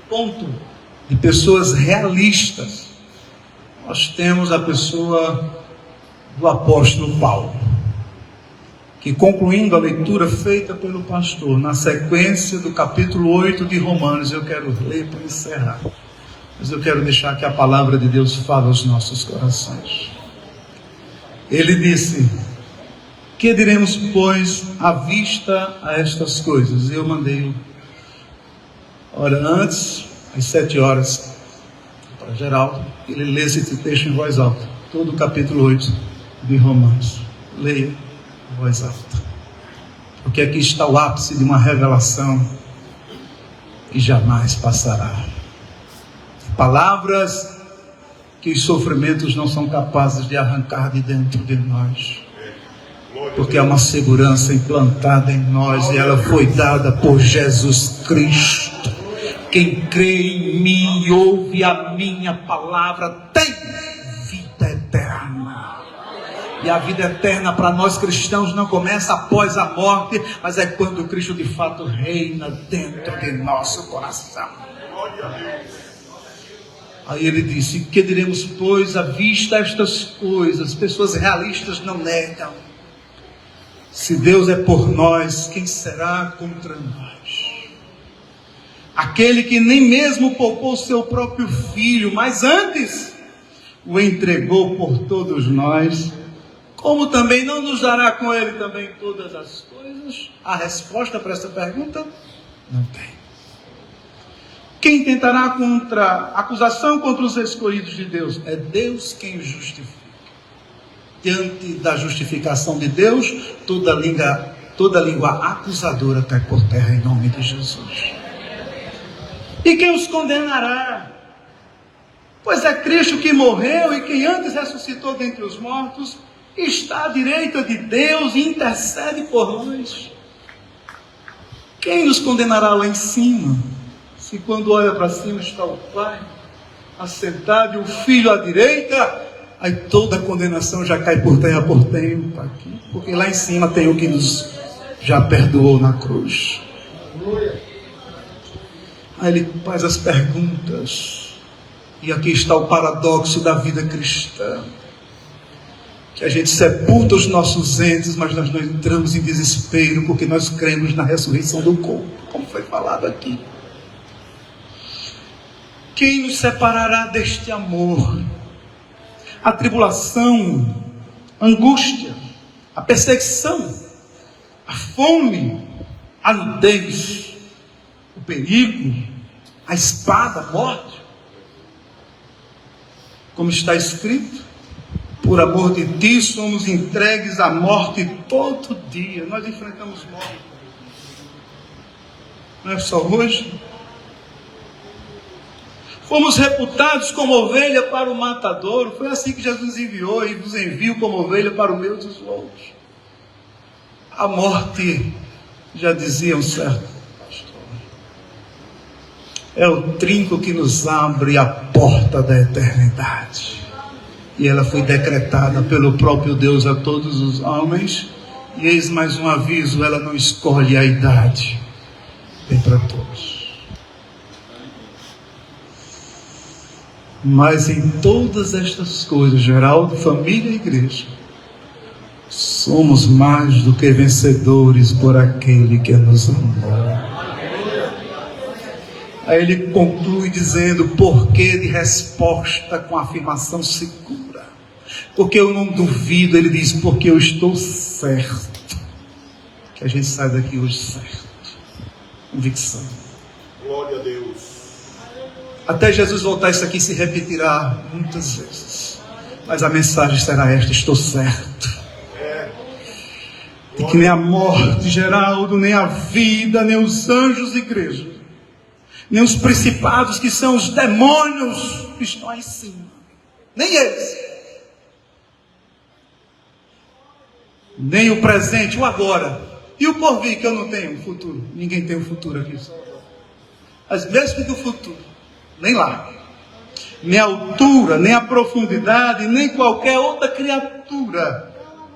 ponto de pessoas realistas, nós temos a pessoa do apóstolo Paulo, que, concluindo a leitura feita pelo pastor, na sequência do capítulo 8 de Romanos, eu quero ler para encerrar, mas eu quero deixar que a palavra de Deus fale aos nossos corações. Ele disse: que diremos, pois, à vista a estas coisas? Eu mandei, ora antes, às 7 horas, para Geraldo, ele lê esse texto em voz alta, todo o capítulo 8 de Romanos. Leia em voz alta, porque aqui está o ápice de uma revelação que jamais passará. Palavras que os sofrimentos não são capazes de arrancar de dentro de nós, porque é uma segurança implantada em nós e ela foi dada por Jesus Cristo. Quem crê em mim e ouve a minha palavra tem vida eterna. E a vida eterna para nós cristãos não começa após a morte, mas é quando Cristo de fato reina dentro de nosso coração. Aí ele disse: que diremos, pois, à vista estas coisas? Pessoas realistas não negam. Se Deus é por nós, quem será contra nós? Aquele que nem mesmo poupou seu próprio filho, mas antes o entregou por todos nós, como também não nos dará com ele também todas as coisas? A resposta para essa pergunta: não tem. Quem tentará acusação contra os escolhidos de Deus? É Deus quem os justifica. Diante da justificação de Deus, toda língua acusadora cai por terra em nome de Jesus. E quem os condenará? Pois é Cristo que morreu e quem antes ressuscitou dentre os mortos está à direita de Deus e intercede por nós. Quem nos condenará lá em cima? Se quando olha para cima está o Pai assentado e o Filho à direita, aí toda a condenação já cai por terra por tempo aqui, porque lá em cima tem o que nos já perdoou na cruz. Aí ele faz as perguntas, e aqui está o paradoxo da vida cristã, que a gente sepulta os nossos entes, mas nós não entramos em desespero, porque nós cremos na ressurreição do corpo, como foi falado aqui. Quem nos separará deste amor? A tribulação, a angústia, a perseguição, a fome, a nudez, o perigo, a espada, a morte. Como está escrito, por amor de ti somos entregues à morte todo dia. Nós enfrentamos morte. Não é só hoje. Fomos reputados como ovelha para o matadouro. Foi assim que Jesus enviou e vos envio como ovelha para o meio dos lobos. A morte, já dizia um certo pastor, é o trinco que nos abre a porta da eternidade. E ela foi decretada pelo próprio Deus a todos os homens. E eis mais um aviso, ela não escolhe a idade. Vem para todos. Mas em todas estas coisas, Geraldo, família e igreja, somos mais do que vencedores por aquele que nos amou. Aí ele conclui dizendo, porquê de resposta com afirmação segura. Porque eu não duvido, ele diz, porque eu estou certo. Que a gente sai daqui hoje certo. Convicção. Glória a Deus. Até Jesus voltar, isso aqui se repetirá muitas vezes. Mas a mensagem será esta, estou certo. De que nem a morte, Geraldo, nem a vida, nem os anjos, igreja, nem os principados que são os demônios que estão aí em cima, nem eles, nem o presente, o agora, e o porvir, que eu não tenho futuro. Ninguém tem um futuro aqui. Mas mesmo que o futuro, nem lá, nem a altura, nem a profundidade, nem qualquer outra criatura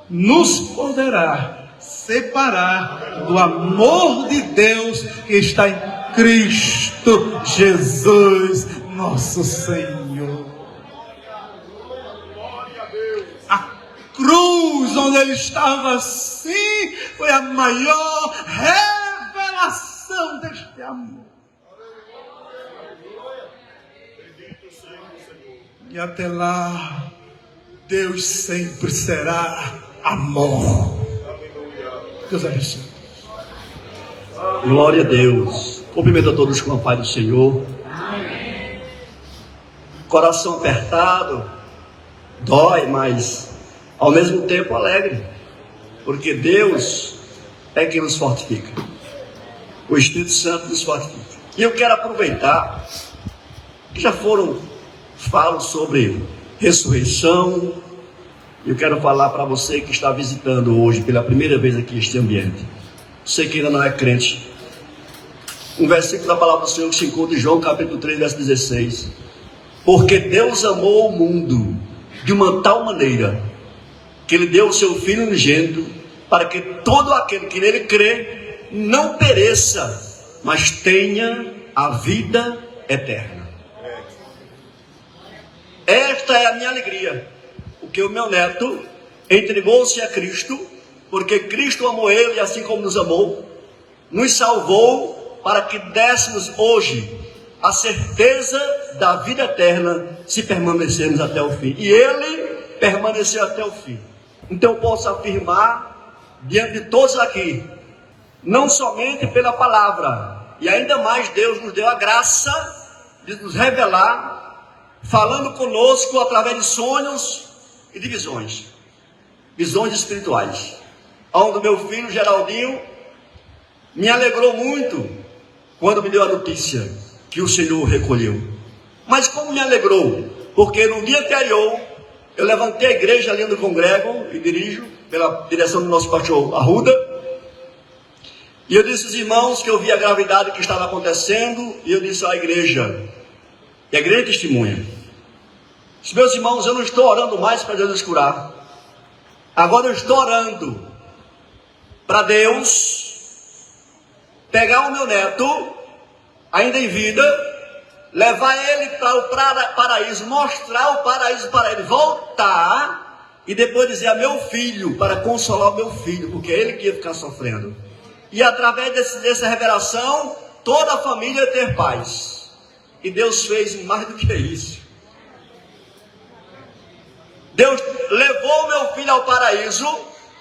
nos poderá separar do amor de Deus que está em Cristo Jesus, nosso Senhor. A cruz onde ele estava assim foi a maior revelação deste amor. E até lá, Deus sempre será amor. Deus abençoe. Glória a Deus. Cumprimento a todos com a paz do Senhor. Amém. Coração apertado, dói, mas ao mesmo tempo alegre, porque Deus é quem nos fortifica. O Espírito Santo nos fortifica. E eu quero aproveitar que já falo sobre ressurreição. Eu quero falar para você que está visitando hoje pela primeira vez aqui este ambiente, você que ainda não é crente, um versículo da palavra do Senhor que se encontra em João capítulo 3, verso 16. Porque Deus amou o mundo de uma tal maneira que Ele deu o seu Filho unigênito, para que todo aquele que nele crê não pereça, mas tenha a vida eterna. Esta é a minha alegria, porque o meu neto entregou-se a Cristo, porque Cristo amou ele, e assim como nos amou, nos salvou para que dessemos hoje a certeza da vida eterna, se permanecermos até o fim. E ele permaneceu até o fim. Então eu posso afirmar diante de todos aqui, não somente pela palavra, e ainda mais Deus nos deu a graça de nos revelar, falando conosco através de sonhos e de visões espirituais. Onde o meu filho Geraldinho me alegrou muito quando me deu a notícia que o Senhor recolheu. Mas como me alegrou? porque no dia anterior eu levantei a igreja ali no congrego e dirijo pela direção do nosso pastor Arruda. E eu disse aos irmãos que eu vi a gravidade que estava acontecendo, e eu disse à igreja, e a igreja testemunha: meus irmãos, eu não estou orando mais para Deus curar. Agora eu estou orando para Deus pegar o meu neto, ainda em vida, levar ele para o paraíso, mostrar o paraíso para ele, voltar e depois dizer a meu filho, para consolar o meu filho, porque é ele que ia ficar sofrendo. E através dessa revelação, toda a família ia ter paz. E Deus fez mais do que isso. Deus levou o meu filho ao paraíso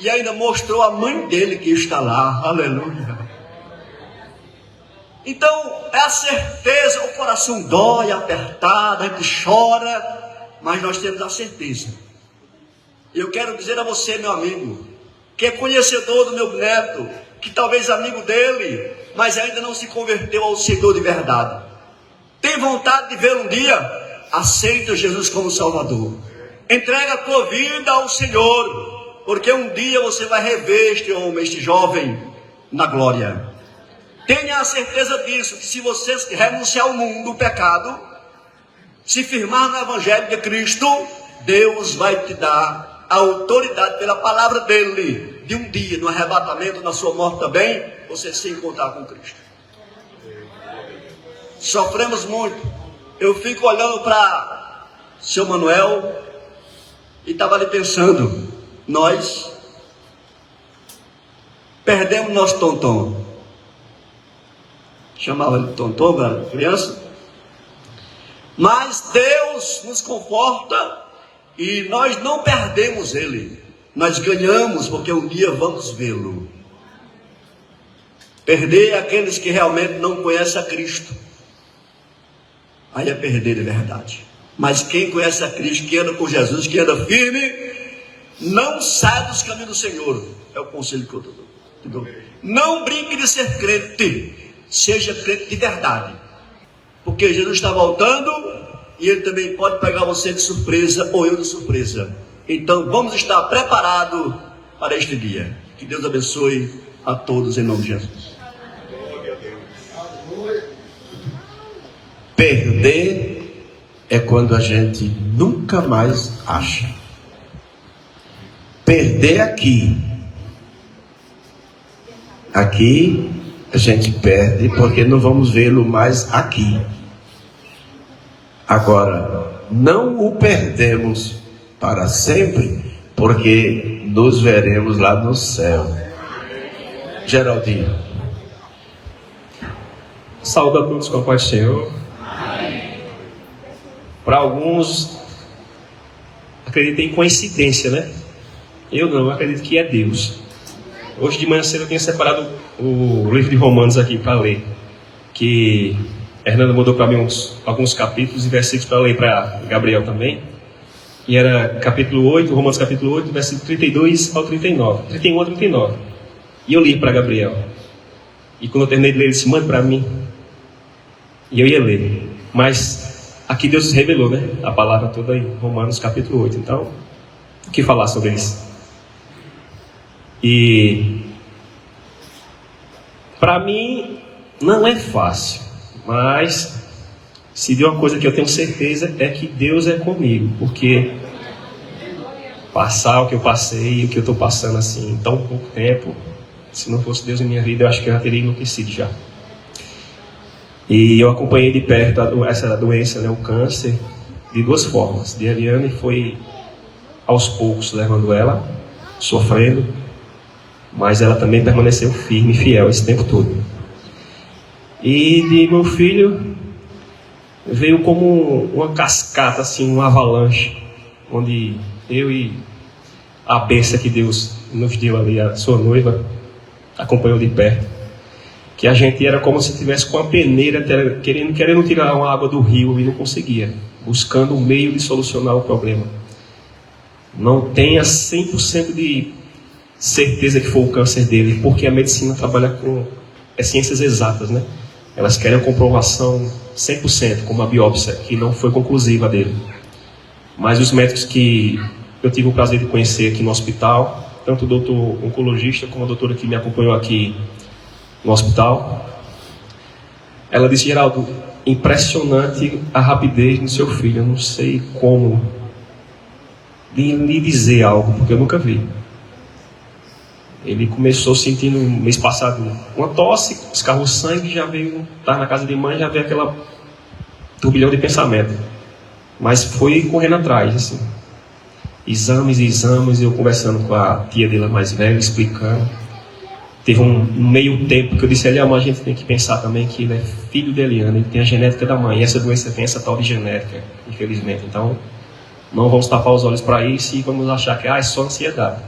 e ainda mostrou a mãe dele que está lá. Aleluia. Então, é a certeza, o coração dói, apertado, a gente chora, mas nós temos a certeza. Eu quero dizer a você, meu amigo, que é conhecedor do meu neto, que talvez amigo dele, mas ainda não se converteu ao Senhor de verdade. Tem vontade de ver um dia? Aceita Jesus como Salvador. Entrega a tua vida ao Senhor, porque um dia você vai rever este homem, este jovem, na glória. Tenha a certeza disso, que se você renunciar ao mundo, o pecado, se firmar no Evangelho de Cristo, Deus vai te dar a autoridade pela palavra dele, de um dia, no arrebatamento, na sua morte também, você se encontrar com Cristo. Sofremos muito. Eu fico olhando para o seu Manuel e estava ali pensando, nós perdemos nosso Tonton. Chamava ele de Tonton, era criança. Mas Deus nos conforta e nós não perdemos ele. Nós ganhamos, porque um dia vamos vê-lo. Perder aqueles que realmente não conhecem a Cristo. Aí é perder de verdade. Mas quem conhece a Cristo, que anda com Jesus, que anda firme, não sai dos caminhos do Senhor. É o conselho que eu dou. Não brinque de ser crente. Seja crente de verdade. Porque Jesus está voltando e ele também pode pegar você de surpresa ou eu de surpresa. Então vamos estar preparados para este dia. Que Deus abençoe a todos em nome de Jesus. Perder é quando a gente nunca mais acha. Perder aqui a gente perde porque não vamos vê-lo mais aqui. Agora, não o perdemos para sempre, porque nos veremos lá no céu. Geraldinho. Saúde a todos com a paz do Senhor. Para alguns, acreditem em coincidência, né? Eu não, eu acredito que é Deus. Hoje de manhã cedo eu tinha separado o livro de Romanos aqui para ler, que a Hernanda mandou para mim alguns capítulos e versículos para ler para Gabriel também. E era capítulo 8, Romanos capítulo 8, versículo 32 ao 39, 31 ao 39. E eu li para Gabriel. E quando eu terminei de ler, ele disse, manda para mim. E eu ia ler. Mas aqui Deus revelou, né? A palavra toda em Romanos capítulo 8. Então, o que falar sobre isso? E para mim não é fácil, mas se de uma coisa que eu tenho certeza é que Deus é comigo, porque passar o que eu passei e o que eu estou passando assim em tão pouco tempo, se não fosse Deus em minha vida, eu acho que eu já teria enlouquecido já. E eu acompanhei de perto essa doença, né, o câncer, de duas formas. De Eliane foi aos poucos levando ela, sofrendo, mas ela também permaneceu firme e fiel esse tempo todo. E de meu filho veio como uma cascata, assim, uma avalanche, onde eu e a bênção que Deus nos deu ali, a sua noiva, acompanhou de perto. Que a gente era como se estivesse com a peneira querendo tirar uma água do rio e não conseguia, buscando um meio de solucionar o problema. Não tenha 100% de certeza que foi o câncer dele, porque a medicina trabalha com ciências exatas, né? Elas querem a comprovação 100%, como a biópsia, que não foi conclusiva dele. Mas os médicos que eu tive o prazer de conhecer aqui no hospital, tanto o doutor oncologista como a doutora que me acompanhou aqui no hospital, ela disse: Geraldo, impressionante a rapidez do seu filho. Eu não sei como lhe dizer algo, porque eu nunca vi. Ele começou sentindo, no mês passado, uma tosse, escarrou sangue, já veio, estava na casa de mãe, já veio aquela turbilhão de pensamento. Mas foi correndo atrás, assim. Exames, eu conversando com a tia dele mais velha, explicando. Teve um meio tempo que eu disse: Eliel, mas a gente tem que pensar também que ele é filho de Eliana, ele tem a genética da mãe, e essa doença tem essa tal de genética, infelizmente. Então, não vamos tapar os olhos para isso e vamos achar que é só ansiedade.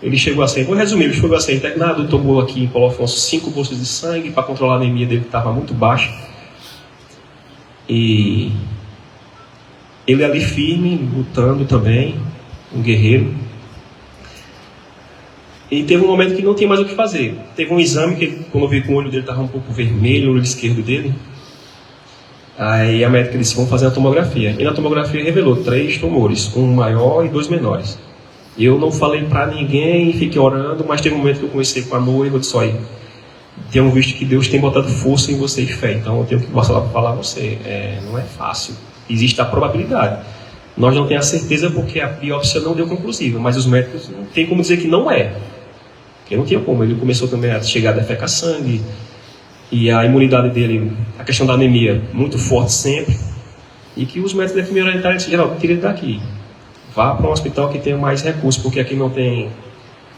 Ele chegou a ser, vou resumir, ele chegou a ser internado, tomou aqui em Paulo Afonso 5 bolsas de sangue para controlar a anemia dele, que estava muito baixa. E ele ali firme, lutando também, um guerreiro. E teve um momento que não tinha mais o que fazer. Teve um exame que, quando eu vi que o olho dele estava um pouco vermelho, o olho esquerdo dele. Aí a médica disse: vamos fazer a tomografia. E na tomografia revelou 3 tumores, um maior e 2 menores. Eu não falei para ninguém, fiquei orando, mas teve um momento que eu conversei com a noiva, eu disse: olha, tenho visto que Deus tem botado força em você e fé, então eu tenho que falar a você, não é fácil, existe a probabilidade. Nós não temos a certeza porque a biópsia não deu conclusiva, mas os médicos não tem como dizer que não é. Porque não tinha como, ele começou também a chegar a defecar sangue, e a imunidade dele, a questão da anemia, muito forte sempre, e que os médicos devem me orientar e dizer: Geraldo, tira ele daqui. Vá para um hospital que tenha mais recursos, porque aqui não tem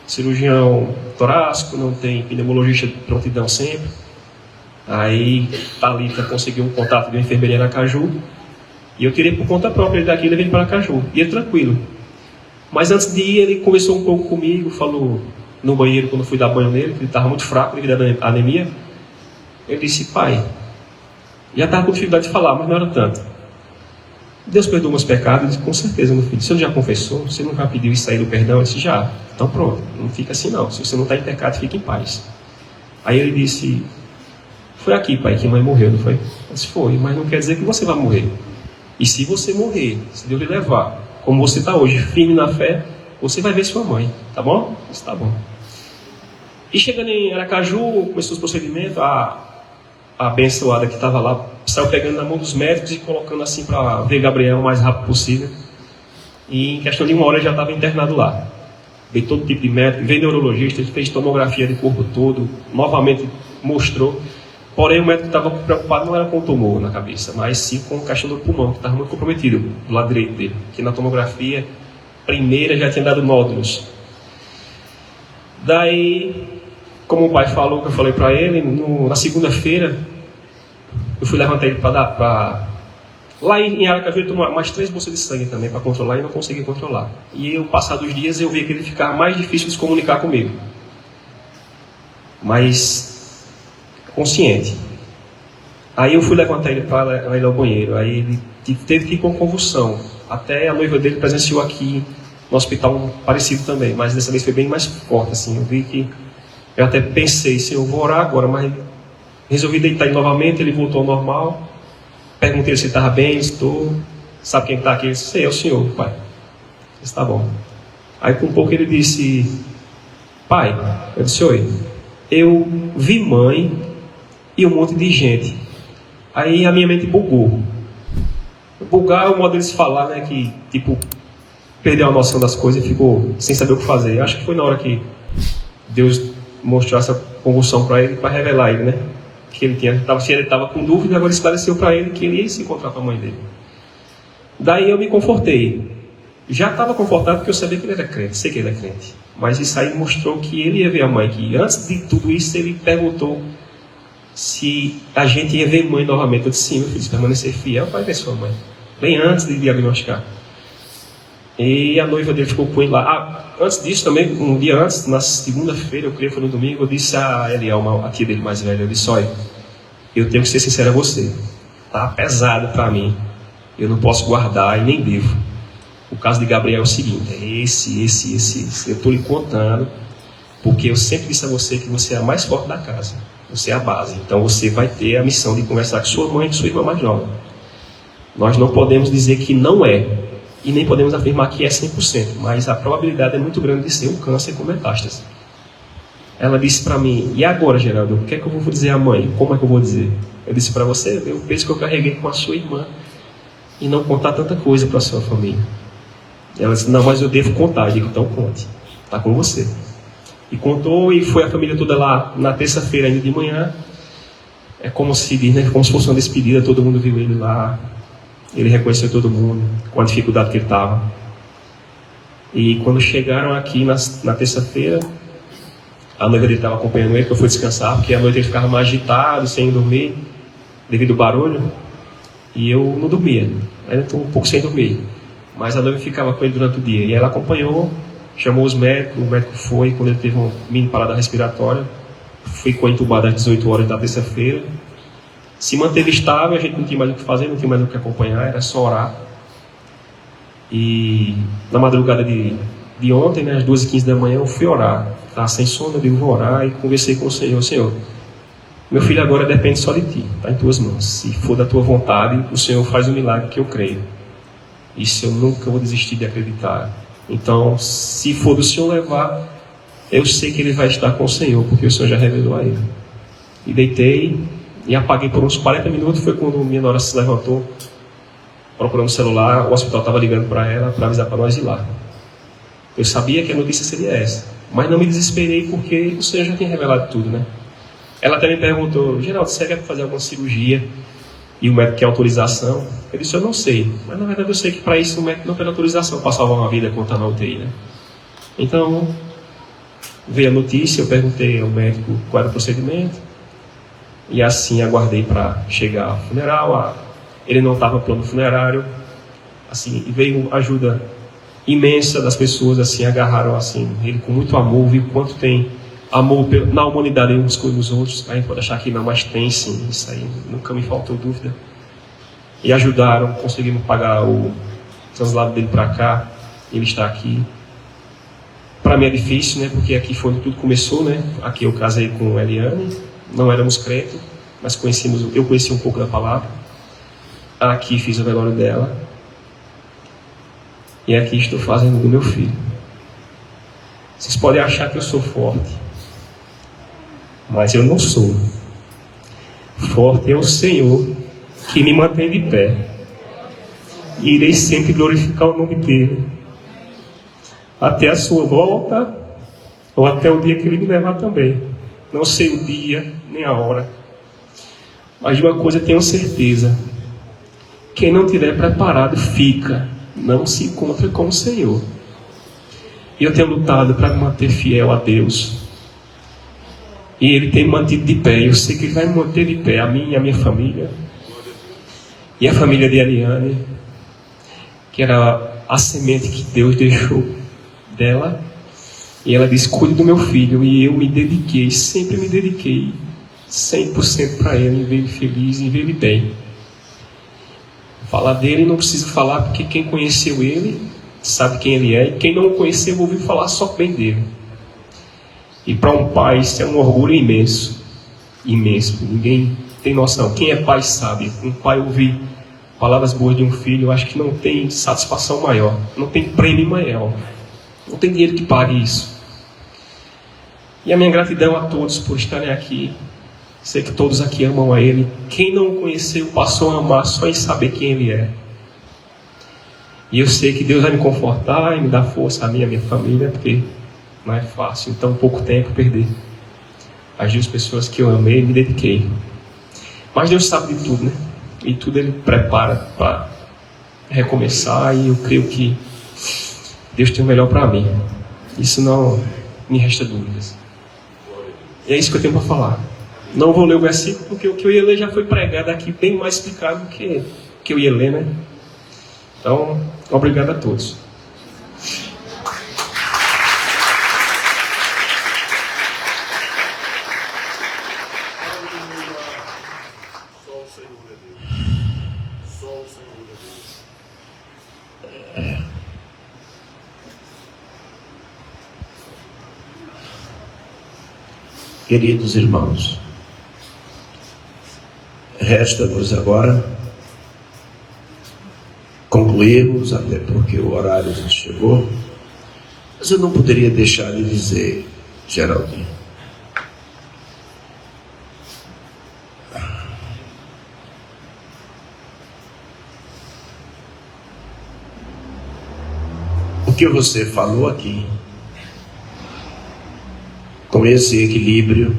cirurgião torácico, não tem pneumologista de prontidão sempre. Aí Thalita conseguiu um contato de uma enfermeira em Aracaju, e eu tirei por conta própria ele daqui e levei ele para Aracaju. E ele tranquilo. Mas antes de ir, ele conversou um pouco comigo, falou no banheiro quando eu fui dar banho nele, que ele estava muito fraco devido à anemia. Ele disse: pai, já estava com dificuldade de falar, mas não era tanto. Deus perdoou meus pecados? Eu disse: com certeza, meu filho. Você já confessou? Você nunca pediu isso aí do perdão? Eu disse: já. Então pronto, não fica assim não. Se você não está em pecado, fica em paz. Aí ele disse: foi aqui, pai, que mãe morreu, não foi? Eu disse: foi, mas não quer dizer que você vai morrer. E se você morrer, se Deus lhe levar, como você está hoje, firme na fé, você vai ver sua mãe, tá bom? Eu disse: tá bom. E chegando em Aracaju, começou os procedimentos, a abençoada que estava lá saiu pegando na mão dos médicos e colocando assim para ver Gabriel o mais rápido possível. E em questão de 1 hora já estava internado lá. Veio todo tipo de médico, veio neurologista, ele fez tomografia de corpo todo, novamente mostrou. Porém, o médico estava preocupado não era com o tumor na cabeça, mas sim com a questão do pulmão, que estava muito comprometido do lado direito dele. Que na tomografia primeira já tinha dado nódulos. Daí, como o pai falou, que eu falei para ele, na segunda-feira, eu fui levantar ele para dar. Lá em Aracaju, ele tomou mais 3 bolsas de sangue também para controlar e não consegui controlar. E eu, passados os dias, eu vi que ele ficava mais difícil de se comunicar comigo. Mas consciente. Aí eu fui levantar ele para levar ele ao banheiro. Aí ele teve que ir com convulsão. Até a noiva dele presenciou aqui no hospital parecido também, mas dessa vez foi bem mais forte. Assim, eu vi que eu até pensei: se eu vou orar agora, mas resolvi deitar ele novamente. Ele voltou ao normal. Perguntei se ele estava bem. Estou. Sabe quem está aqui? Ele disse: é o senhor, pai. Eu disse: tá bom. Aí com um pouco ele disse: pai, eu disse: oi, eu vi mãe e um monte de gente. Aí a minha mente bugou. Bugar é o modo de se falar, né? Que tipo, perdeu a noção das coisas e ficou sem saber o que fazer. Acho que foi na hora que Deus mostrou essa convulsão para ele, para revelar ele, né? Que ele estava com dúvida, agora esclareceu para ele que ele ia se encontrar com a mãe dele. Daí eu me confortei. Já estava confortado porque eu sabia que ele era crente, sei que ele é crente. Mas isso aí mostrou que ele ia ver a mãe, que antes de tudo isso ele perguntou se a gente ia ver mãe novamente. Eu disse: sim, meu filho, se permanecer fiel, vai ver sua mãe. Bem antes de diagnosticar. E a noiva dele ficou com ele lá. Antes disso também, um dia antes, na segunda-feira, eu creio que foi no domingo, eu disse a Eliel, a tia dele mais velha, eu disse: olha, eu tenho que ser sincero a você, tá pesado para mim, eu não posso guardar e nem devo. O caso de Gabriel é o seguinte: é esse. Eu estou lhe contando, porque eu sempre disse a você que você é a mais forte da casa, você é a base, então você vai ter a missão de conversar com sua mãe e com sua irmã mais nova. Nós não podemos dizer que não é. e nem podemos afirmar que é 100%, mas a probabilidade é muito grande de ser um câncer com metástase. Ela disse para mim, e agora, Geraldo, o que é que eu vou dizer à mãe? Como é que eu vou dizer? Eu disse para você ver o peso que eu carreguei com a sua irmã e não contar tanta coisa para a sua família. Ela disse, não, mas eu devo contar. Eu digo, então conte, está com você. E contou, e foi a família toda lá na terça-feira ainda de manhã. É como se diz, né? Como se fosse uma despedida, todo mundo viu ele lá. Ele reconheceu todo mundo, com a dificuldade que ele estava. E quando chegaram aqui na terça-feira, a noiva dele estava acompanhando ele, que eu fui descansar, porque à noite ele ficava mais agitado, sem dormir, devido ao barulho. E eu não dormia, ainda estou um pouco sem dormir. Mas a noiva ficava com ele durante o dia. E ela acompanhou, chamou os médicos, o médico foi, quando ele teve uma mini parada respiratória, ficou entubado às 18 horas da terça-feira. Se manteve estável, a gente não tinha mais o que fazer, não tinha mais o que acompanhar, era só orar. E na madrugada de ontem, né, às 2h15 da manhã, eu fui orar. Estava sem sono, eu digo, vou orar, e conversei com o Senhor. Senhor, meu filho agora depende só de Ti, está em Tuas mãos. Se for da Tua vontade, o Senhor faz o milagre que eu creio. Isso eu nunca vou desistir de acreditar. Então, se for do Senhor levar, eu sei que ele vai estar com o Senhor, porque o Senhor já revelou a ele. E deitei e apaguei por uns 40 minutos. Foi quando minha nora se levantou, procurando o celular. O hospital estava ligando para ela, para avisar para nós ir lá. Eu sabia que a notícia seria essa, mas não me desesperei, porque o Senhor já tinha revelado tudo, né? Ela até me perguntou, Geraldo, você quer fazer alguma cirurgia? E o médico quer autorização? Eu disse, eu não sei. Mas na verdade eu sei que para isso o médico não tem autorização para salvar uma vida quando está na UTI, né? Então, veio a notícia, eu perguntei ao médico qual era o procedimento. E assim aguardei para chegar ao funeral. Ele não estava no plano funerário. Assim, e veio ajuda imensa das pessoas, assim, agarraram assim, ele com muito amor, viu quanto tem amor na humanidade uns com os outros. A gente pode achar que não, mas tem sim, isso aí nunca me faltou dúvida. E ajudaram, conseguimos pagar o translado dele para cá, ele está aqui. Para mim é difícil, né, porque aqui foi onde tudo começou, né, aqui eu casei com Eliane, não éramos crentes, mas eu conheci um pouco da palavra. Aqui fiz o velório dela. E aqui estou fazendo do meu filho. Vocês podem achar que eu sou forte, mas eu não sou. Forte é o Senhor que me mantém de pé. E irei sempre glorificar o nome dele, até a sua volta, ou até o dia que ele me levar também. Não sei o dia, nem a hora, mas de uma coisa tenho certeza: quem não estiver preparado fica, não se encontra com o Senhor. E eu tenho lutado para me manter fiel a Deus, e Ele tem me mantido de pé. Eu sei que Ele vai me manter de pé, a mim e a minha família, e a família de Eliane, que era a semente que Deus deixou dela. E ela disse, cuide do meu filho. E eu me dediquei, sempre me dediquei 100% para ele, em ver ele feliz, em ver ele bem. Falar dele não preciso falar, porque quem conheceu ele sabe quem ele é, e quem não o conheceu ouviu falar só bem dele. E para um pai isso é um orgulho imenso, imenso. Ninguém tem noção. Quem é pai sabe. Um pai ouvir palavras boas de um filho, eu acho que não tem satisfação maior, não tem prêmio maior, não tem dinheiro que pague isso. E a minha gratidão a todos por estarem aqui. Sei que todos aqui amam a Ele. Quem não o conheceu passou a amar só em saber quem Ele é. E eu sei que Deus vai me confortar e me dar força a mim e a minha família, porque não é fácil em tão pouco tempo perder as duas pessoas que eu amei e me dediquei. Mas Deus sabe de tudo, né? E tudo Ele prepara para recomeçar, e eu creio que Deus tem o melhor para mim. Isso não me resta dúvidas. E é isso que eu tenho para falar. Não vou ler o versículo, porque o que eu ia ler já foi pregado aqui, bem mais explicado do que eu ia ler, né? Então, obrigado a todos. Queridos irmãos, resta-nos agora concluir concluirmos, até porque o horário já chegou, mas eu não poderia deixar de dizer, Geraldinho, o que você falou aqui, com esse equilíbrio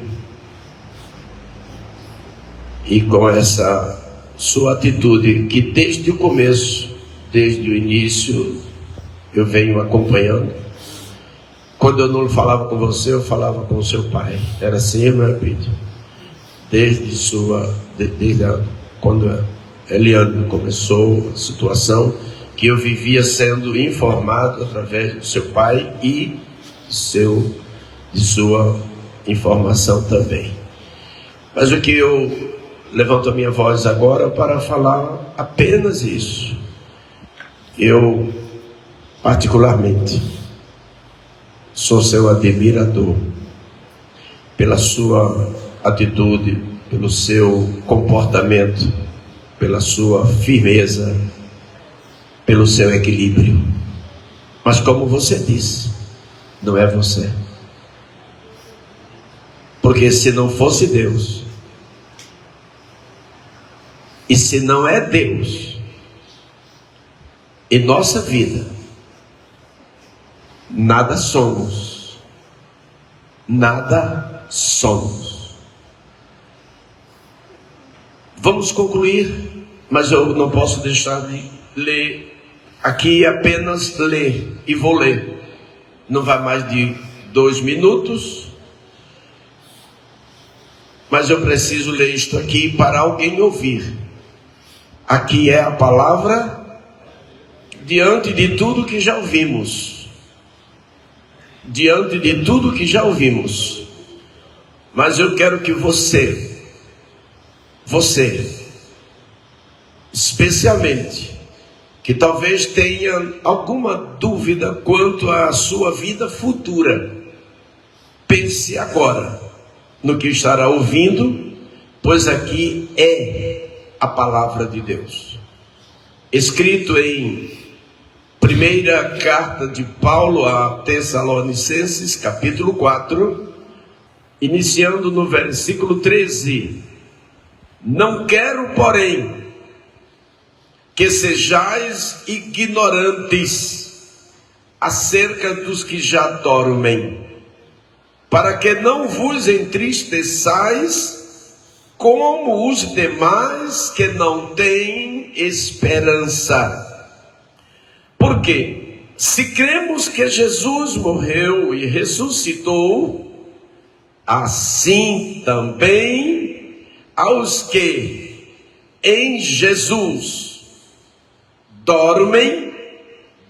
e com essa sua atitude que desde o começo, desde o início, eu venho acompanhando. Quando eu não falava com você, eu falava com o seu pai. Era assim, meu filho. Desde quando a Eliane começou a situação, que eu vivia sendo informado através do seu pai e de sua informação também. Mas o que eu levanto a minha voz agora para falar apenas isso. Eu, particularmente, sou seu admirador pela sua atitude, pelo seu comportamento, pela sua firmeza, pelo seu equilíbrio. Mas como você disse, não é você. Porque se não fosse Deus, e se não é Deus em nossa vida, nada somos. Nada somos. Vamos concluir, mas eu não posso deixar de ler aqui, apenas ler, e vou ler. Não vai mais de 2 minutos, mas eu preciso ler isto aqui para alguém ouvir. Aqui é a palavra diante de tudo que já ouvimos. Diante de tudo que já ouvimos. Mas eu quero que você, especialmente, que talvez tenha alguma dúvida quanto à sua vida futura, pense agora no que estará ouvindo, pois aqui é a palavra de Deus. Escrito em primeira carta de Paulo a Tessalonicenses, capítulo 4, iniciando no versículo 13. Não quero, porém, que sejais ignorantes acerca dos que já dormem, para que não vos entristeçais como os demais que não têm esperança. Porque se cremos que Jesus morreu e ressuscitou, assim também aos que em Jesus dormem,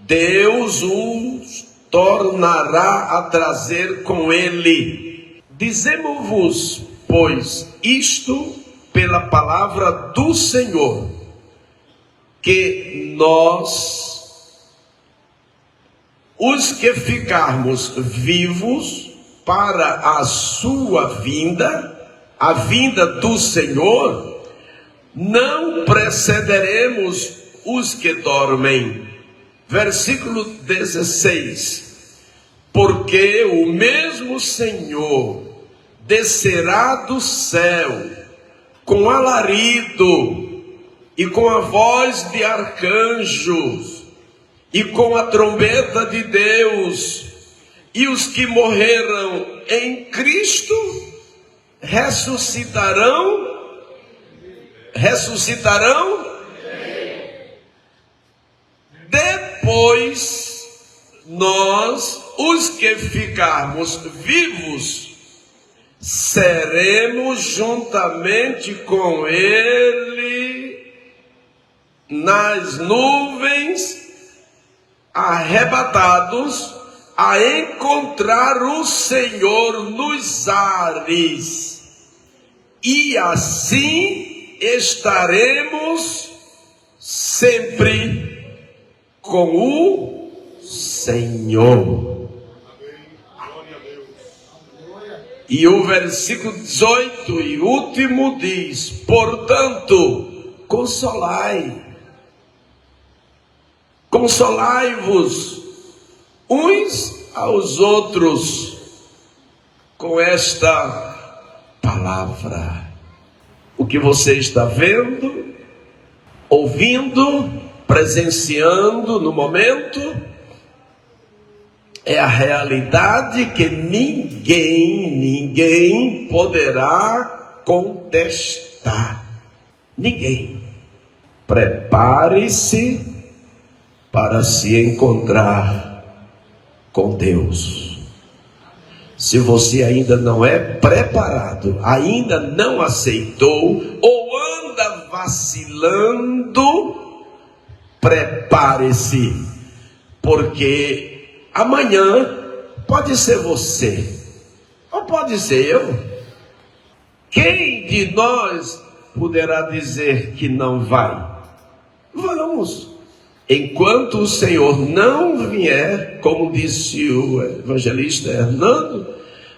Deus os tornará a trazer com ele. Dizemos-vos, pois, isto pela palavra do Senhor, que nós, os que ficarmos vivos para a sua vinda, a vinda do Senhor, não precederemos os que dormem. Versículo 16. Porque o mesmo Senhor descerá do céu com alarido e com a voz de arcanjos e com a trombeta de Deus, e os que morreram em Cristo ressuscitarão. Depois nós, os que ficarmos vivos, seremos juntamente com ele nas nuvens, arrebatados a encontrar o Senhor nos ares, e assim estaremos sempre com o Senhor. E o versículo 18 e último diz: portanto, consolai Consolai-vos uns aos outros com esta palavra. O que você está vendo, ouvindo, presenciando no momento, é a realidade que ninguém poderá contestar. Ninguém. Prepare-se para se encontrar com Deus. Se você ainda não é preparado, ainda não aceitou ou anda vacilando, prepare-se, porque amanhã pode ser você, ou pode ser eu. Quem de nós poderá dizer que não vai? Vamos. Enquanto o Senhor não vier, como disse o evangelista Hernando,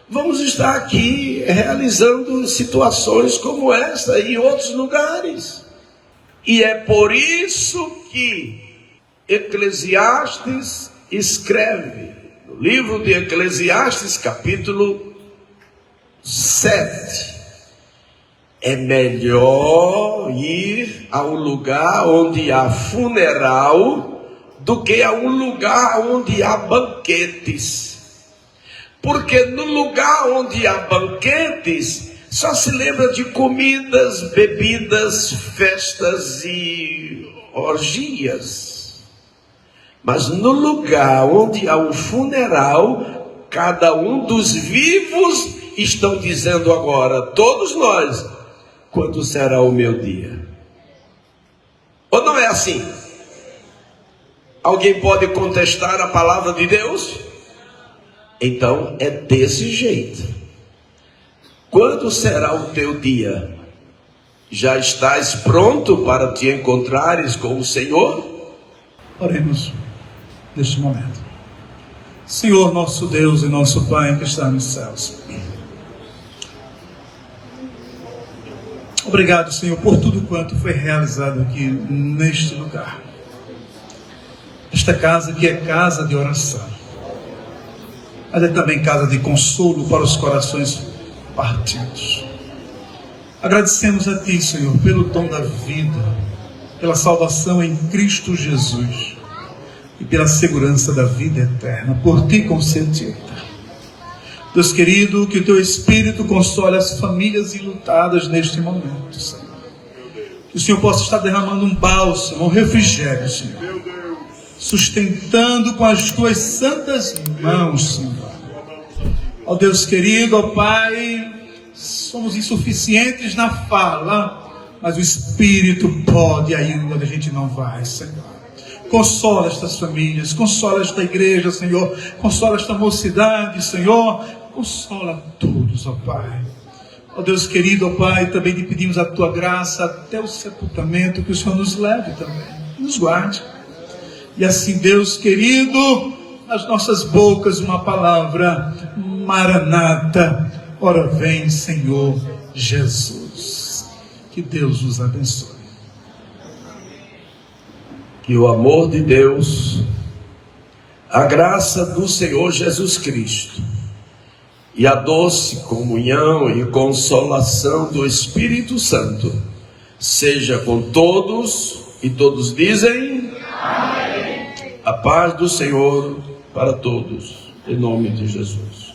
vamos estar aqui realizando situações como essa e em outros lugares. E é por isso que Eclesiastes escreve, no livro de Eclesiastes, capítulo 7, é melhor ir a um lugar onde há funeral do que a um lugar onde há banquetes. Porque no lugar onde há banquetes, só se lembra de comidas, bebidas, festas e orgias. Mas no lugar onde há um funeral, cada um dos vivos estão dizendo agora, todos nós, quando será o meu dia? Ou não é assim? Alguém pode contestar a palavra de Deus? Então é desse jeito. Quando será o teu dia? Já estás pronto para te encontrares com o Senhor? Oremos neste momento. Senhor, nosso Deus e nosso Pai que está nos céus, obrigado, Senhor, por tudo quanto foi realizado aqui neste lugar. Esta casa que é casa de oração, mas é também casa de consolo para os corações partidos. Agradecemos a Ti, Senhor, pelo dom da vida, pela salvação em Cristo Jesus e pela segurança da vida eterna, por Ti concedida. Deus querido, que o Teu Espírito console as famílias enlutadas neste momento, Senhor. Que o Senhor possa estar derramando um bálsamo, um refrigério, Senhor, sustentando com as Tuas santas mãos, Senhor. Ó Deus querido, ó Pai, somos insuficientes na fala, mas o Espírito pode aí onde a gente não vai, Senhor. Consola estas famílias, consola esta igreja, Senhor, consola esta mocidade, Senhor, consola todos, ó Pai. Ó Deus querido, ó Pai, também lhe pedimos a Tua graça até o sepultamento, que o Senhor nos leve também, nos guarde. E assim, Deus querido, nas nossas bocas uma palavra, Maranata, ora vem, Senhor Jesus. Que Deus nos abençoe. Que o amor de Deus, a graça do Senhor Jesus Cristo e a doce comunhão e consolação do Espírito Santo seja com todos, e todos dizem amém. A paz do Senhor para todos, em nome de Jesus.